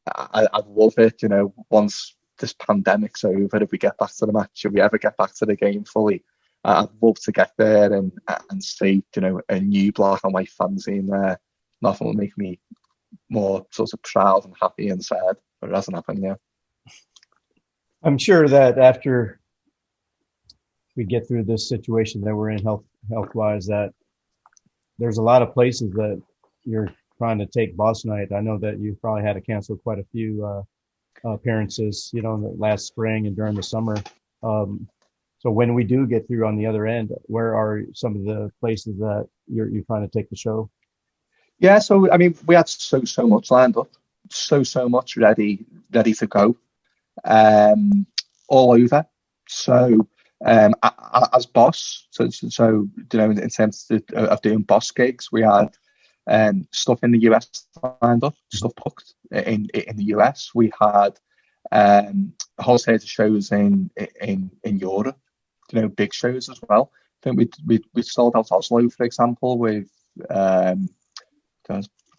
I'd love it, once this pandemic's over, if we get back to the match, if we ever get back to the game fully, I'd love to get there and see, a new black and white fanzine there. Nothing will make me more sort of proud and happy and sad, but it hasn't happened yet. I'm sure that after we get through this situation that we're in health-wise, that there's a lot of places that you're trying to take boss night. I know that you probably had to cancel quite a few appearances, in the last spring and during the summer. So when we do get through on the other end, where are some of the places that you're trying to take the show? Yeah, so I mean, we had so much lined up, so much ready to go, all over. So as boss, so in terms of doing boss gigs, we had stuff in the US lined up, stuff booked in the US. We had a whole series of shows in Europe, big shows as well. I think we sold out Oslo, for example, with I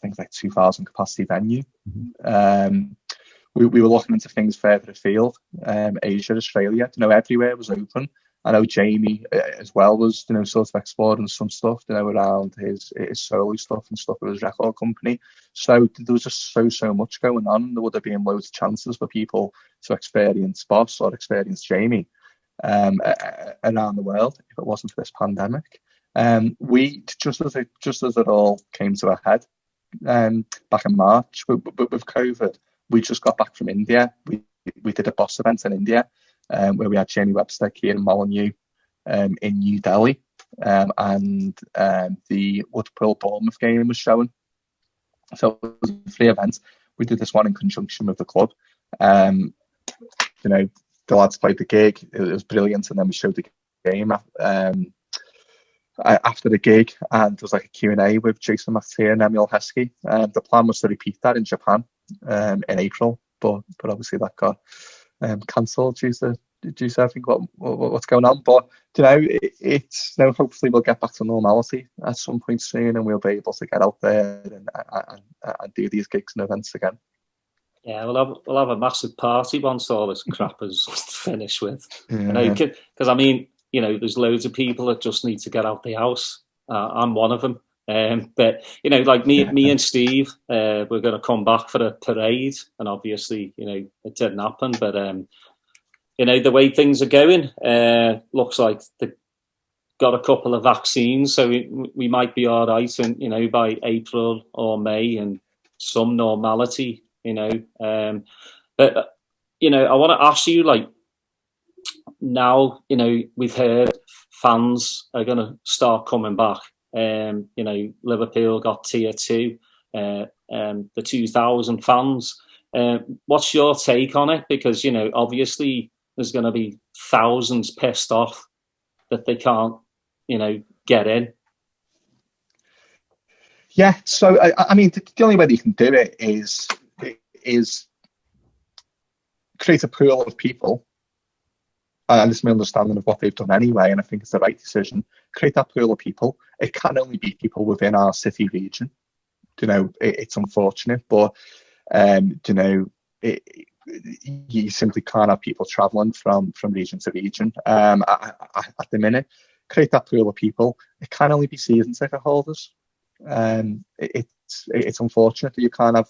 think like 2,000 capacity venue. We were looking into things further afield, Asia, Australia, everywhere was open. I know Jamie as well was, sort of exploring some stuff, around his solo stuff and stuff with his record company. So there was just so much going on. There would have been loads of chances for people to experience Boss or experience Jamie around the world if it wasn't for this pandemic. We just as it all came to a head back in March with COVID, we just got back from India. We did a Boss event in India. Where we had Jamie Webster, Kieran Molyneux in New Delhi, and the Liverpool Bournemouth game was showing. So it was a free event. We did this one in conjunction with the club. The lads played the gig. It was brilliant, and then we showed the game after the gig, and there was like a Q&A with Jason Mathieu and Emil Heskey. The plan was to repeat that in Japan in April, but obviously that got cancelled due to I think what's going on. But it's hopefully we'll get back to normality at some point soon, and we'll be able to get out there and do these gigs and events again. Yeah, we'll have a massive party once all this crap is finished with. Yeah. Because I mean, there's loads of people that just need to get out the house. I'm one of them. But like me and Steve, we're going to come back for a parade, and obviously, it didn't happen. But the way things are going, looks like they've got a couple of vaccines, so we might be all right, and by April or May, and some normality. But I want to ask you, like, now we've heard fans are going to start coming back. Liverpool got tier 2, the 2,000 fans. What's your take on it? Because, obviously there's going to be thousands pissed off that they can't, get in. Yeah, so, I mean, the only way you can do it is create a pool of people. And this is my understanding of what they've done anyway, and I think it's the right decision. Create that pool of people. It can only be people within our city region. It's unfortunate, but you simply can't have people travelling from region to region. At the minute, create that pool of people. It can only be season ticket holders. It's unfortunate that you can't have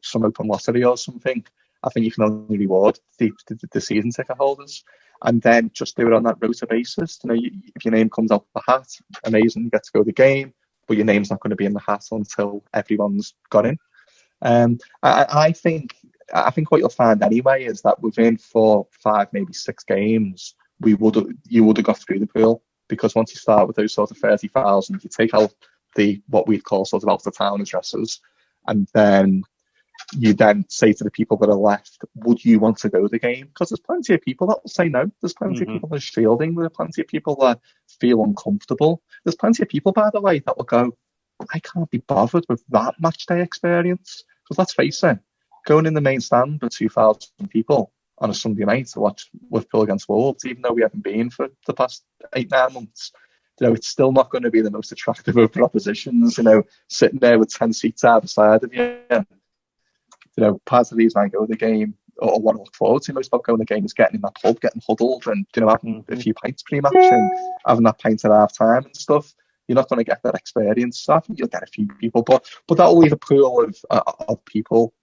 some open lottery or something. I think you can only reward the season ticket holders, and then just do it on that rota basis. If your name comes out of the hat, amazing, you get to go to the game, but your name's not going to be in the hat until everyone's got in. I think what you'll find anyway is that within 4, 5, maybe 6 games, you would have got through the pool, because once you start with those sort of 30,000, you take out what we'd call sort of out of town addresses, and then you then say to the people that are left, would you want to go to the game? Because there's plenty of people that will say no. There's plenty of people that are shielding. There are plenty of people that feel uncomfortable. There's plenty of people, by the way, that will go, I can't be bothered with that match day experience. Because let's face it, going in the main stand with 2,000 people on a Sunday night to watch Liverpool against Wolves, even though we haven't been for the past 8-9 months, it's still not going to be the most attractive of propositions, sitting there with 10 seats either side of you. part of the reason I go to the game, or what I look forward to most about going to the game, is getting in that pub, getting huddled, and having a few pints pre-match and having that pint at half time and stuff. You're not going to get that experience. So I think you'll get a few people, but that'll leave a pool of people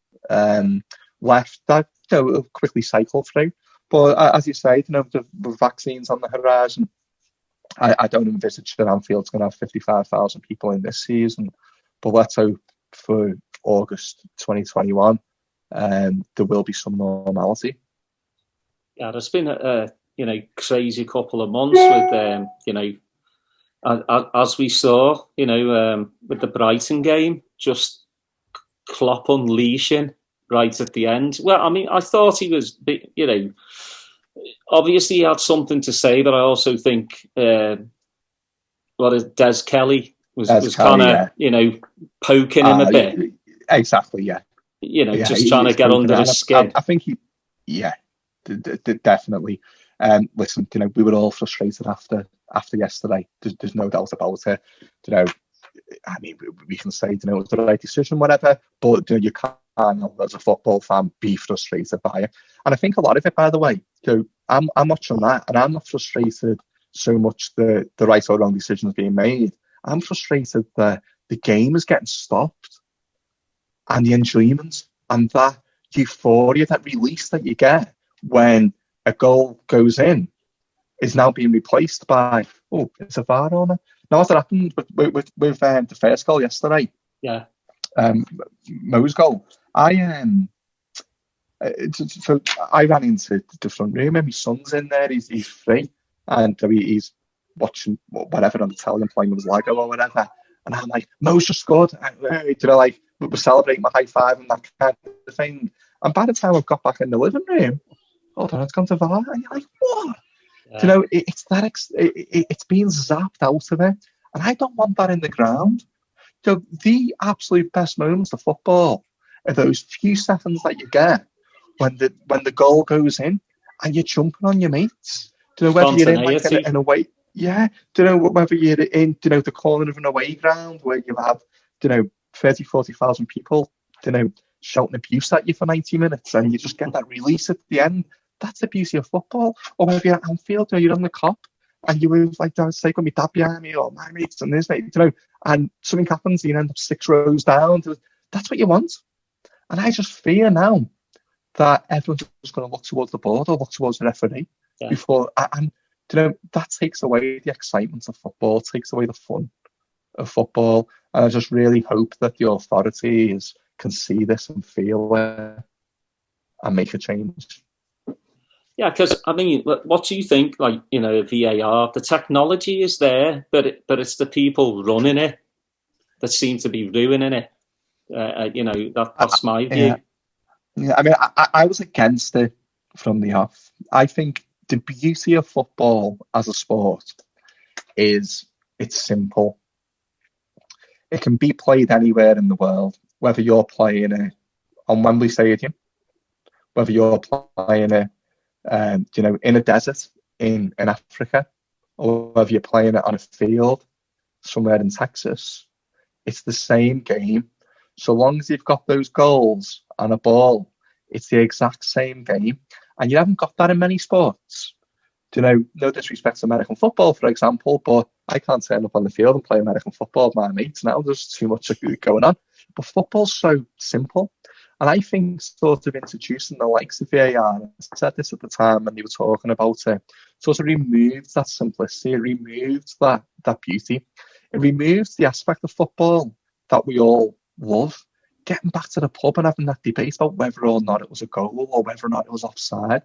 left that will quickly cycle through. But as you say, the vaccines on the horizon. I don't envisage that Anfield's going to have 55,000 people in this season, but let's hope for August 2021 there will be some normality. Yeah, there's been a crazy couple of months with as we saw, with the Brighton game, just Klopp unleashing right at the end. Well, I mean, I thought he was, obviously he had something to say, but I also think Des Kelly was kind of, poking him a bit. Exactly, yeah. Just trying to get under his skin. I think definitely. Listen, we were all frustrated after yesterday. There's no doubt about it. I mean, we can say, it was the right decision, whatever, but you can't, as a football fan, be frustrated by it. And I think a lot of it, by the way, I'm watching that, and I'm not frustrated so much the right or wrong decisions being made. I'm frustrated that the game is getting stopped, and the enjoyment and that euphoria, that release that you get when a goal goes in, is now being replaced by, it's a VAR on it. Now, as it happened with the first goal yesterday, Mo's goal, I ran into the front room, and my son's in there, he's free, and he's watching whatever on the telly and playing with his Lego or whatever, and I'm like, Mo's just scored, we're celebrating my high five and that kind of thing. And by the time I've got back in the living room, hold on, it's gone to VAR, and you're like, what? Yeah. It's being zapped out of it, and I don't want that in the ground. The absolute best moments of football are those few seconds that you get when the goal goes in and you're jumping on your mates. Whether you're in a way, whether you're in the corner of an away ground where you have 30,000-40,000 people shouting abuse at you for 90 minutes, and you just get that release at the end. That's the beauty of football. Or whether you're at Anfield, you're on the Cop, and you were like, I say, got my dad behind me, or my mates and this, and something happens, and you end up 6 rows down. That's what you want. And I just fear now that everyone's just going to look towards the board or look towards the referee before, and that takes away the excitement of football, takes away the fun of football. And I just really hope that the authorities can see this and feel it and make a change. Yeah, because I mean, what do you think? VAR, the technology is there, but it's the people running it that seem to be ruining it. That's my view. Yeah, I mean, I was against it from the off. I think the beauty of football as a sport is it's simple. It can be played anywhere in the world, whether you're playing it on Wembley Stadium, whether you're playing it in a desert in Africa, or whether you're playing it on a field somewhere in Texas. It's the same game. So long as you've got those goals and a ball, it's the exact same game. And you haven't got that in many sports. No disrespect to American football, for example, but I can't turn up on the field and play American football with my mates now. There's too much going on. But football's so simple. And I think sort of introducing the likes of VAR, I said this at the time when you were talking about it, sort of removed that simplicity, it removed that beauty. It removed the aspect of football that we all love. Getting back to the pub and having that debate about whether or not it was a goal or whether or not it was offside.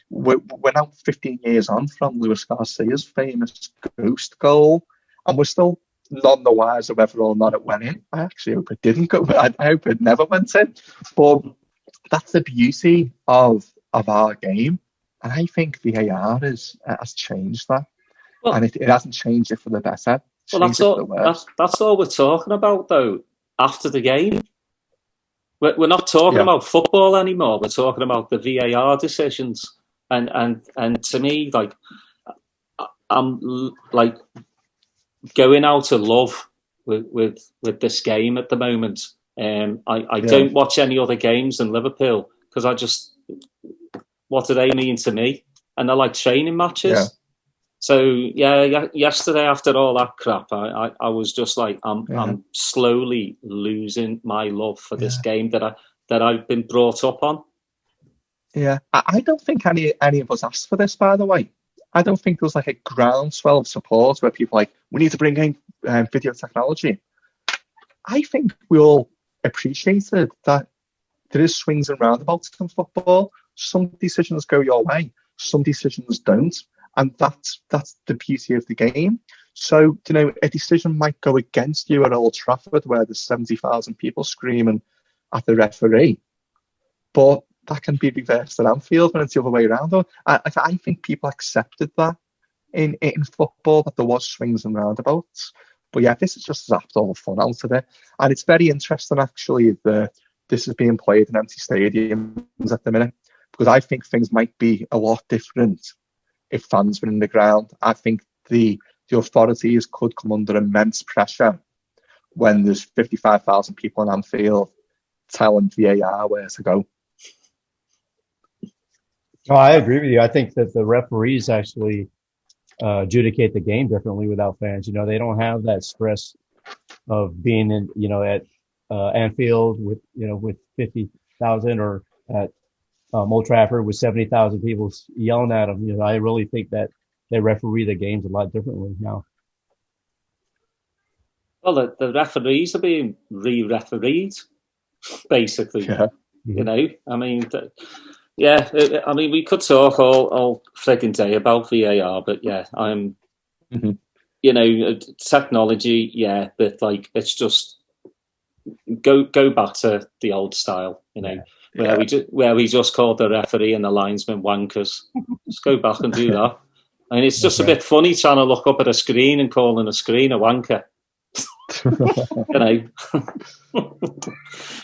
We're now 15 years on from Luis Garcia's famous ghost goal, and we're still none the wiser whether or not it went in. I actually hope it didn't go. I hope it never went in. But that's the beauty of our game, and I think VAR has changed that, and it hasn't changed it for the better. Well, that's all we're talking about, though. After the game, we're not talking about football anymore. We're talking about the VAR decisions, and to me, I'm going out of love with this game at the moment. I don't watch any other games than Liverpool because what do they mean to me? And they're like training matches. Yeah. So yesterday after all that crap, I was just like, I'm slowly losing my love for this game that I've been brought up on. Yeah, I don't think any of us asked for this, by the way. I don't think there was like a groundswell of support where people like, we need to bring in video technology. I think we all appreciated that there is swings and roundabouts in football. Some decisions go your way, some decisions don't. And that's the beauty of the game. So, a decision might go against you at Old Trafford where there's 70,000 people screaming at the referee. But that can be reversed at Anfield when it's the other way around. I think people accepted that in football, that there was swings and roundabouts. But yeah, this is just zapped all the fun out of it. And it's very interesting, actually, that this is being played in empty stadiums at the minute. Because I think things might be a lot different if fans were in the ground. I think the authorities could come under immense pressure when there's 55,000 people in Anfield telling VAR where to go. No, I agree with you. I think that the referees actually adjudicate the game differently without fans. They don't have that stress of being in, at Anfield with 50,000 or at Old Trafford with 70,000 people yelling at them. I really think that they referee the games a lot differently now. Well, the referees are being re-refereed, basically. Yeah. I mean, we could talk all frigging day about VAR, but I'm, technology, but like it's just go back to the old style, where we just called the referee and the linesman wankers. Just go back and do that. I mean, it's just a bit funny trying to look up at a screen and calling a screen a wanker.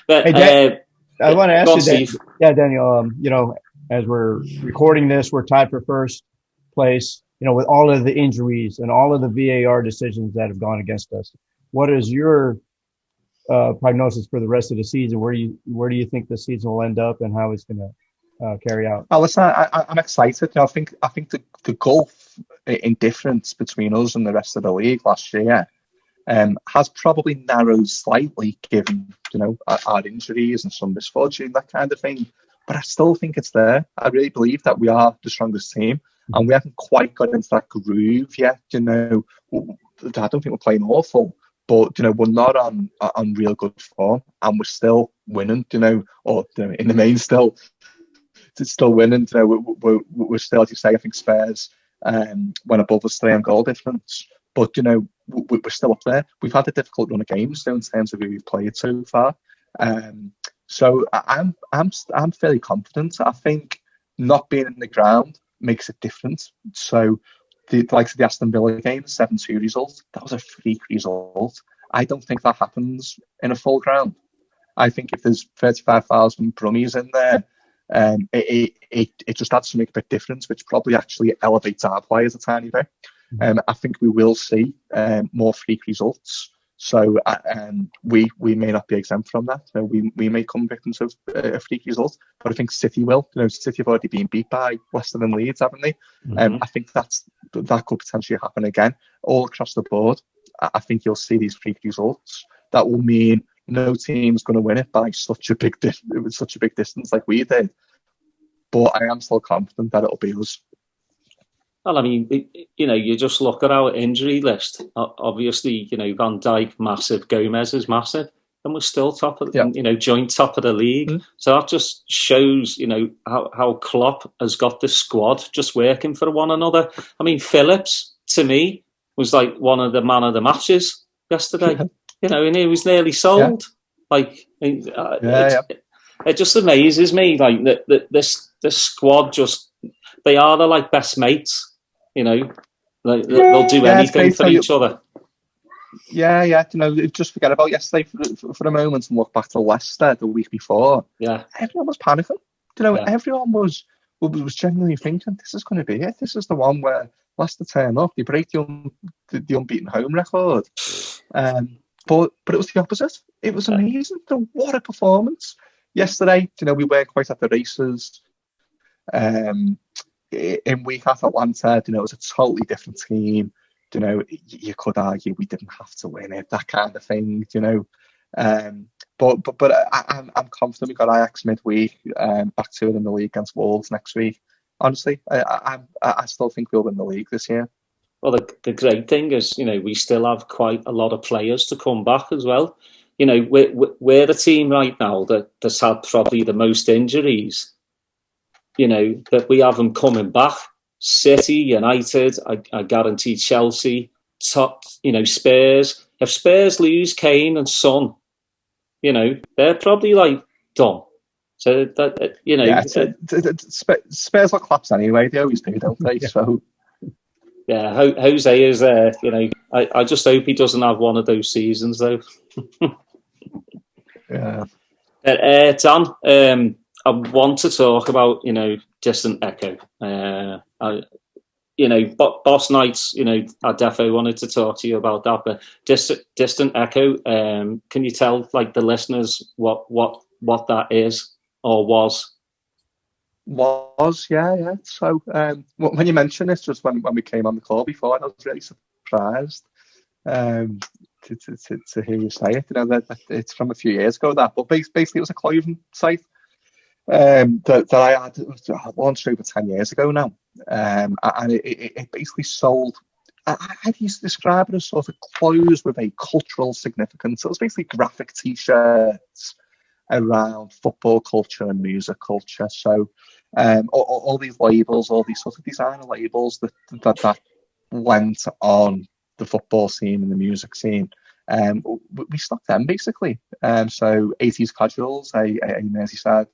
But hey, I want to ask you, Daniel. As we're recording this, we're tied for first place. With all of the injuries and all of the VAR decisions that have gone against us, what is your prognosis for the rest of the season? Where do you think the season will end up, and how it's going to carry out? Oh, listen, I'm excited. I think the gulf in difference between us and the rest of the league last year has probably narrowed slightly, given our injuries and some misfortune, that kind of thing. But I still think it's there. I really believe that we are the strongest team, and we haven't quite got into that groove yet. I don't think we're playing awful, but we're not on real good form, and we're still winning. In the main, still winning. We're still, as you say, I think Spurs went above us 3 on goal difference. But we're still up there. We've had a difficult run of games in terms of who we've played so far. So I'm fairly confident. I think not being in the ground makes a difference. So the likes of the Aston Villa game, 7-2 result, that was a freak result. I don't think that happens in a full ground. I think if there's 35,000 Brummies in there, it just adds something a bit different, which probably actually elevates our players a tiny bit. I think we will see more freak results. So we may not be exempt from that. We may come victims of a freak result, but I think City will. City have already been beat by Webster and Leeds, haven't they? I think that could potentially happen again all across the board. I think you'll see these freak results. That will mean no team's going to win it by such a big distance like we did. But I am still confident that it'll be us. Well, I mean, you just look at our injury list. Obviously, Van Dijk, massive. Gomez is massive. And we're still top of, joint top of the league. So that just shows, how Klopp has got the squad just working for one another. I mean, Phillips, to me, was like one of the man of the matches yesterday. And he was nearly sold. It just amazes me, like, that this squad just, they are the like best mates. They'll do anything for each other. Yeah. Just forget about yesterday for a moment and look back to Leicester the week before. Yeah, everyone was panicking. Everyone was genuinely thinking, this is going to be it. This is the one where Leicester turn up, they break the unbeaten home record. but it was the opposite. It was amazing. What a performance yesterday. We weren't quite at the races. In week at Atlanta, it was a totally different team. You could argue we didn't have to win it, that kind of thing. But I'm confident we've got Ajax midweek, back to it in the league against Wolves next week. Honestly, I still think we'll win the league this year. Well, the great thing is, we still have quite a lot of players to come back as well. We're a team right now that's had probably the most injuries. That we have them coming back. City, United, I guarantee Chelsea, Spurs. If Spurs lose Kane and Son, they're probably done. So that Spurs will collapse anyway. They always do, don't they? So yeah, Jose is there. I just hope he doesn't have one of those seasons though. Yeah. Dan, I want to talk about Distant Echo. Boss Nights. I definitely wanted to talk to you about that. But Distant Echo. Can you tell the listeners what that is or was? Yeah. So when you mentioned this, just when we came on the call before, I was really surprised to hear you say it. That it's from a few years ago. But basically it was a clothing site that I had launched over 10 years ago now, and it basically sold. I used to describe it as sort of clothes with a cultural significance. It was basically graphic T-shirts around football culture and music culture. So all these labels, all these sort of designer labels that went on the football scene and the music scene, we stocked them basically. So 80s Casuals, a Merseyside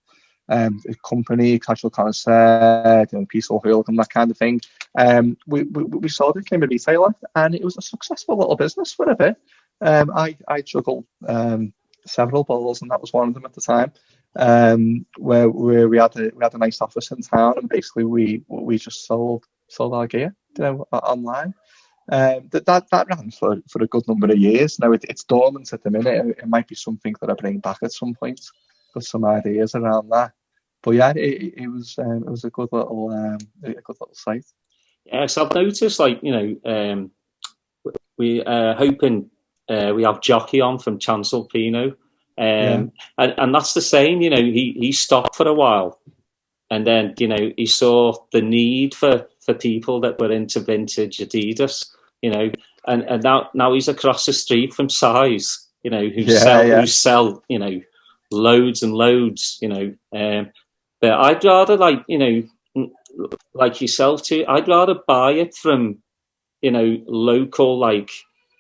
company, Casual Connoisseur, Peaceful Hooligan, that kind of thing. We sold it, came a retailer, and it was a successful little business for a bit. I juggled several balls, and that was one of them at the time. Where we had a nice office in town, and basically we just sold our gear, online. That ran for a good number of years. Now it's dormant at the minute. It might be something that I bring back at some point. Got some ideas around that. But yeah, it was a good little site. Yeah, so I've noticed we hoping we have Jockey on from Chancel Pino. And that's the same, he stopped for a while, and then he saw the need for people that were into vintage Adidas, and now he's across the street from Size, who sell loads and loads, but I'd rather like yourself too, I'd rather buy it from local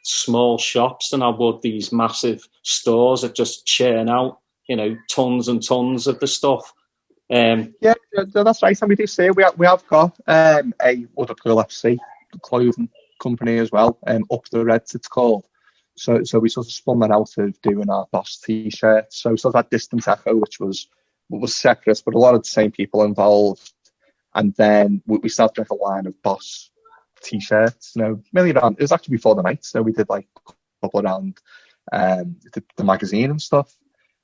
small shops than I would these massive stores that just churn out, tons and tons of the stuff. That's right. And we do say we have got a Liverpool FC clothing company as well, Up the Reds it's called. So we sort of spun that out of doing our Boss t-shirts. So that Distant Echo, which was separate, but a lot of the same people involved. And then we started with a line of Boss t-shirts, mainly around, it was actually before the night, so we did a couple around the magazine and stuff,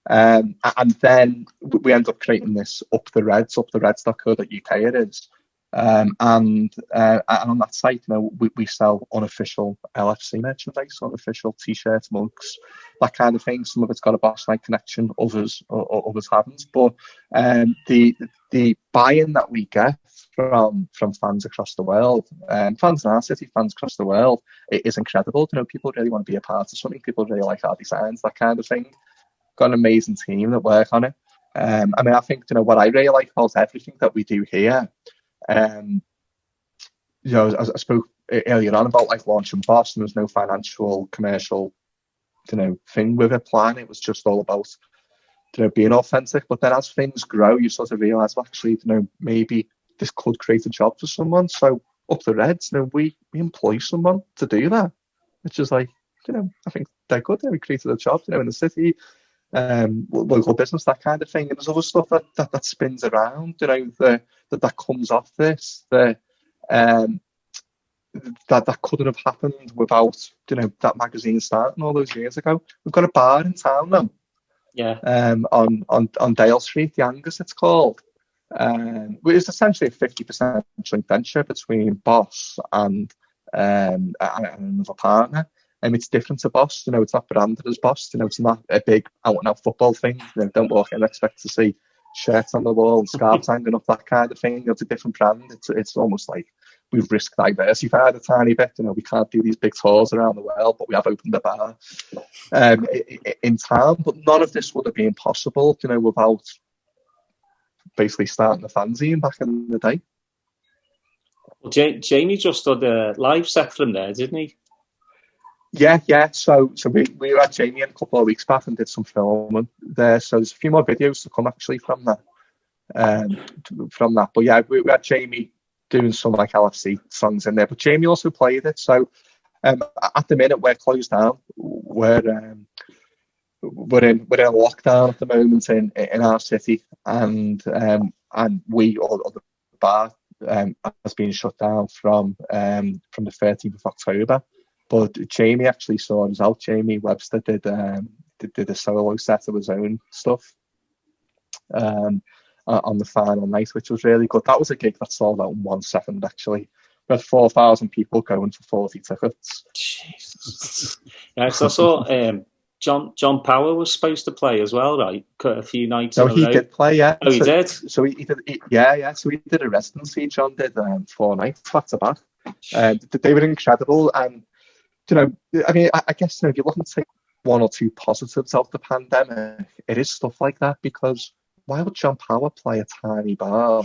and then we ended up creating this upthereds.co.uk it is, and on that site we sell unofficial LFC merchandise, unofficial t-shirts, mugs, that kind of thing. Some of it's got a Boss Night connection, others haven't, but the buy-in that we get from fans across the world, fans in our city, fans across the world, it is incredible. People really want to be a part of something. People really like our designs, that kind of thing. Got an amazing team that work on it. I think what I really like about everything that we do here. I spoke earlier on about launching Boss, and there's no financial, commercial, thing with it plan. It was just all about being authentic. But then as things grow, you sort of realise, well, actually, maybe this could create a job for someone. So Up the Reds, we employ someone to do that, which is I think they're good. We created a job, in the city, local business, that kind of thing. And there's other stuff that spins around, that comes off this. that couldn't have happened without, that magazine starting all those years ago. We've got a bar in town now. Yeah. On Dale Street, the Angus it's called. It's essentially a 50% joint venture between Boss and another partner. It's different to Boss, it's not branded as Boss, it's not a big out and out football thing. Don't walk in and expect to see shirts on the wall and scarves hanging up, that kind of thing. It's a different brand. It's almost like we've risk diversified a tiny bit. We can't do these big tours around the world, but we have opened a bar in town. But none of this would have been possible, without basically starting the fanzine back in the day. Well, Jamie just did a live set from there, didn't he? Yeah. So we had Jamie in a couple of weeks back and did some filming there. So there's a few more videos to come actually from that. But yeah, we had Jamie doing some like LFC songs in there. But Jamie also played it. So at the minute we're closed down. We're in a lockdown at the moment in our city, and we or the bar has been shut down from the 13th of October. But Jamie actually saw us out. Jamie Webster did a solo set of his own stuff on the final night, which was really good. That was a gig that sold out in 1 second, actually. We had 4,000 people going for 40 tickets. Jesus. Yeah, so I saw John Power was supposed to play as well, right? A few nights in a row. No, he did play, yeah. Oh, he did? So he did, yeah. So he did a residency. John did 4 nights back to back. They were incredible. And, I guess, if you're looking to take 1 or 2 positives out of the pandemic, it is stuff like that, because why would John Power play a tiny bar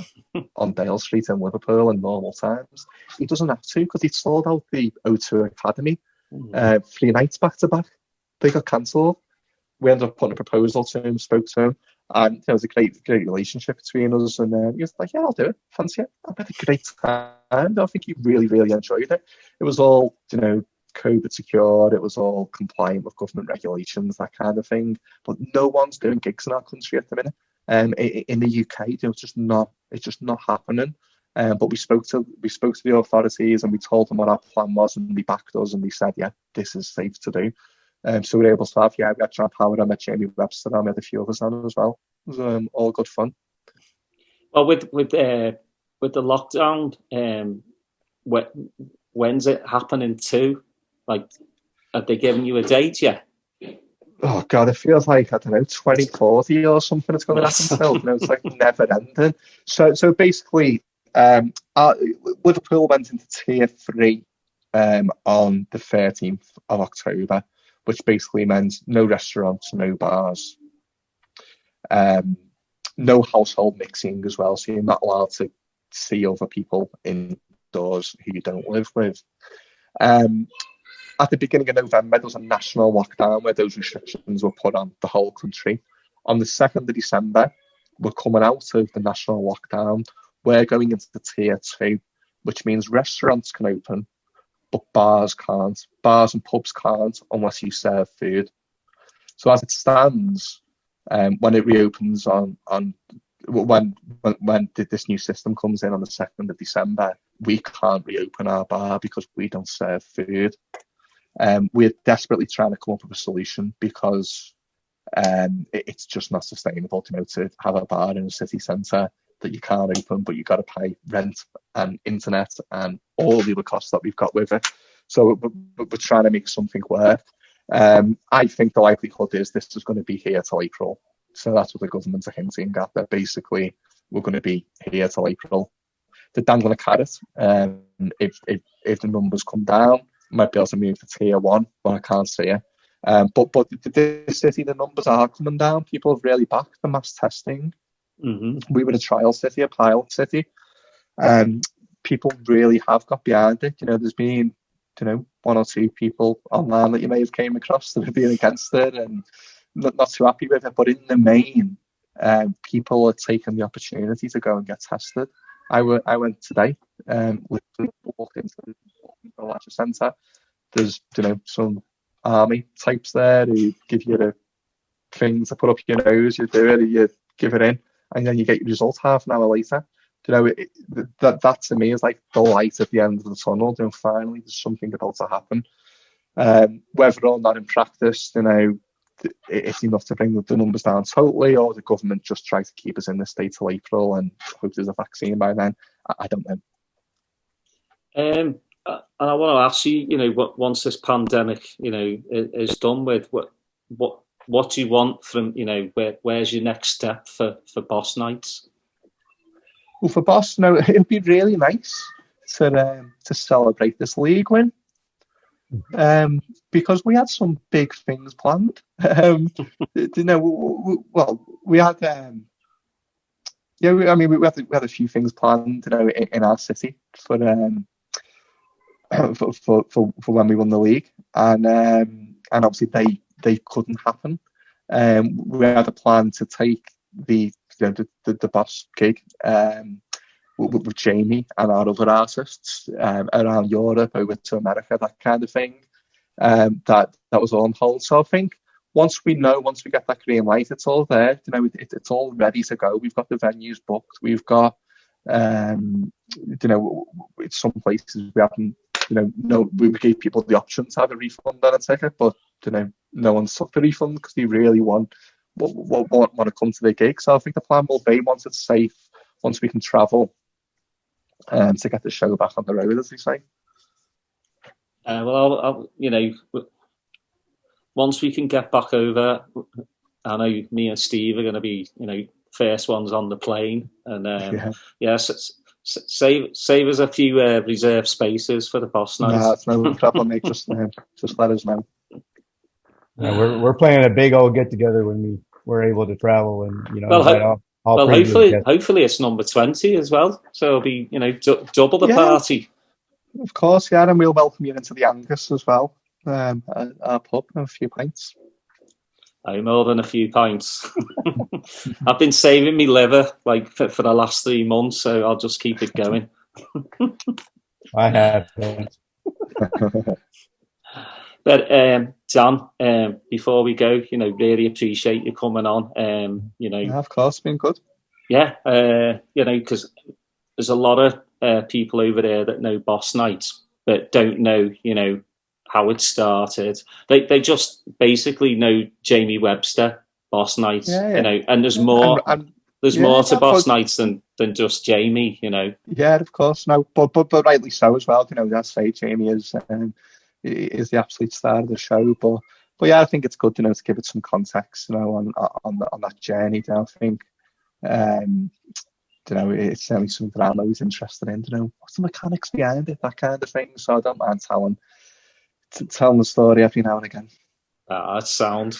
on Dale Street in Liverpool in normal times? He doesn't have to, because he sold out the O2 Academy 3 nights back to back. They got cancelled. We ended up putting a proposal to him, spoke to him, and there was a great relationship between us. And he was like, "Yeah, I'll do it. Fancy it. I had a great time." I think he really, really enjoyed it. It was all, COVID secured. It was all compliant with government regulations, that kind of thing. But no one's doing gigs in our country at the minute. In the UK, it's just not happening. But we spoke to the authorities and we told them what our plan was, and they backed us and they said, "Yeah, this is safe to do." So we were able to have, we had John Power, I met Jamie Webster, I met a few others on as well. It was all good fun. Well, with the lockdown, when's it happening too? Like, are they giving you a date yet? Oh God, it feels like, I don't know, 2040 or something. It's going to happen still. It's like never ending. So basically, Liverpool went into Tier 3 on the 13th of October, which basically meant no restaurants, no bars, no household mixing as well. So you're not allowed to see other people indoors who you don't live with. At the beginning of November, there was a national lockdown where those restrictions were put on the whole country. On the 2nd of December, we're coming out of the national lockdown. We're going into the Tier 2, which means restaurants can open, but bars can't. Bars and pubs can't unless you serve food. So as it stands, when it reopens when this new system comes in on the 2nd of December, we can't reopen our bar because we don't serve food. We're desperately trying to come up with a solution because it's just not sustainable to have a bar in a city centre that you can't open, but you've got to pay rent and internet and all the other costs that we've got with it. So we're trying to make something work. I think the likelihood is this is going to be here till April. So that's what the government are hinting at, that basically we're going to be here till April. They're dangling a carrot. If the numbers come down, might be able to move to Tier 1, but I can't see it. But this city, the numbers are coming down. People have really backed the mass testing. Mm-hmm. We were a trial city, a pilot city. People really have got behind it. There's been, 1 or 2 people online that you may have came across that have been against it and not too happy with it. But in the main, people are taking the opportunity to go and get tested. I went today, literally walked into the leisure centre. There's, some army types there who give you the thing to put up your nose. You do it, you give it in, and then you get your result half an hour later. that to me is like the light at the end of the tunnel. Finally there's something about to happen. Whether or not in practice, it's enough to bring the numbers down totally, or the government just tries to keep us in this state till April and hope there's a vaccine by then. I don't know. And I want to ask you, once this pandemic, is done with, what do you want from, where's your next step for Boss Nights? Well, for Boss, it'd be really nice to celebrate this league win. Because we had some big things planned. We had a few things planned, in our city for when we won the league, and obviously they couldn't happen. We had a plan to take the Boss gig with Jamie and our other artists around Europe, over to America, that kind of thing. That was all on hold. So I think once we get that green light, it's all there. It's all ready to go. We've got the venues booked. We've got, some places we haven't, we gave people the option to have a refund on a ticket, but no one's took the refund because they really want to come to the gig. So I think the plan will be, once it's safe, once we can travel, to get the show back on the road, as they say. Once we can get back over, I know me and Steve are going to be, first ones on the plane, and save us a few reserved spaces for the Boss Night. No, it's no problem, mate. Just let us know. Yeah, we're planning a big old get together when we're able to travel, and hopefully it's number 20 as well, so it'll be double the party. Of course, yeah, and we'll welcome you into the Angus as well, our pub, and a few pints. More than a few pints. I've been saving me liver for the last 3 months, so I'll just keep it going. I have. But Dan, before we go, really appreciate you coming on. Yeah, of course, been good. Yeah, because there's a lot of people over there that know Boss Nights, but don't know, how it started. They just basically know Jamie Webster, Boss Nights, and there's more. There's more to Boss Nights than just Jamie, Yeah, of course. No, but rightly so as well. That's say Jamie is the absolute star of the show. But yeah, I think it's good, to give it some context, on that journey. I think, it's certainly something I'm always interested in. What's the mechanics behind it, that kind of thing. So I don't mind telling the story every now and again. That's sound.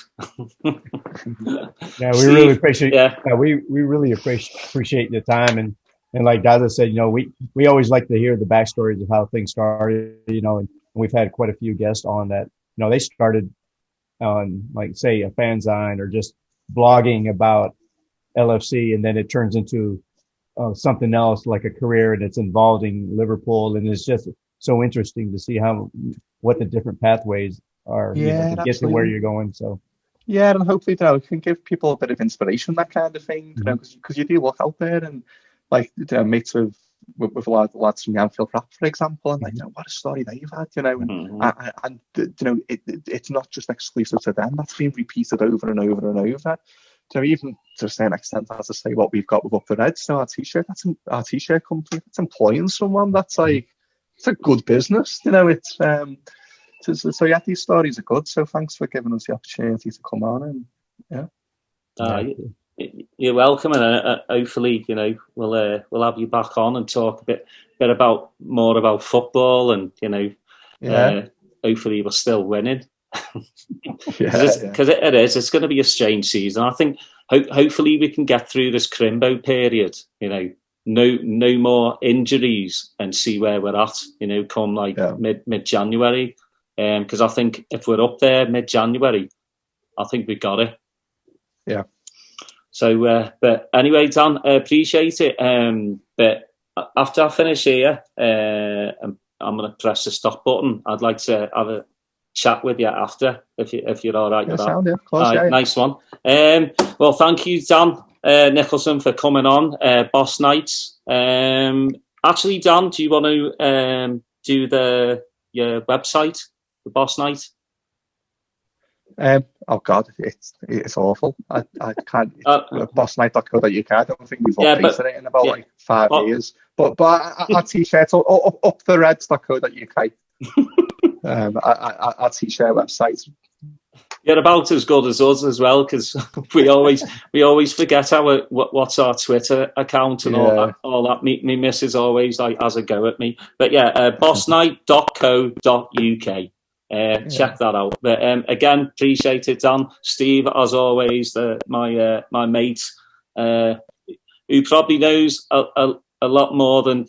Yeah, we really appreciate. Yeah, we really appreciate the time, and like Daza said, we always like to hear the backstories of how things started. And we've had quite a few guests on that. They started on, like, say, a fanzine or just blogging about LFC, and then it turns into something else, like a career, and it's involving Liverpool, and it's just so interesting to see what the different pathways are, to get to where you're going. So yeah, and hopefully it can give people a bit of inspiration, that kind of thing, because you do look out there and mates with a lot of lads from the Anfield rap, for example, and what a story they've had, and it's not just exclusive to them. That's been repeated over and over and over. So even to a certain extent, as I say, what we've got with Up the Reds, our t-shirt company, that's employing someone. That's it's a good business, It's so yeah, these stories are good. So thanks for giving us the opportunity to come on, and you're welcome, and hopefully, we'll have you back on and talk a bit more about football, and hopefully we're still winning. Because it's going to be a strange season. I think hopefully we can get through this crimbo period, no more injuries, and see where we're at, come mid-January, because I think if we're up there mid-January, I think we got it. Yeah. So but anyway, Dan, I appreciate it, but after I finish here, I'm going to press the stop button. I'd like to have a chat with you after, if you're all right with that. Sound, yeah, of course, Nice one. Well, thank you, Dan. Nicholson, for coming on Boss Nights. Actually, Dan, do you want to do your website, the Boss Night? Oh God, it's awful. I can't. Bossnight.co.uk. I don't think we've updated it in about like 5 years. But our t-shirts up the reds.co.uk. Our t-shirt website. You're about as good as us as well, because we always forget what's our Twitter account and all that. Me missus always like has a go at me. But bossnight.co.uk. Check that out. But again, appreciate it, Dan. Steve, as always, my mate, who probably knows a lot more than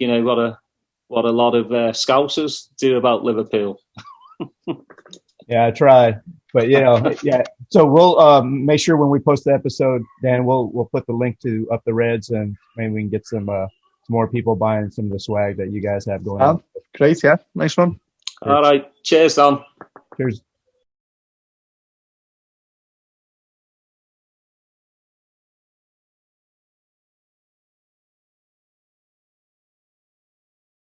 what a lot of Scousers do about Liverpool. Yeah, I try, but So we'll make sure when we post the episode, Dan, we'll put the link to Up the Reds, and maybe we can get some more people buying some of the swag that you guys have going on. Great, yeah, nice one. All right, cheers, Dan. Cheers.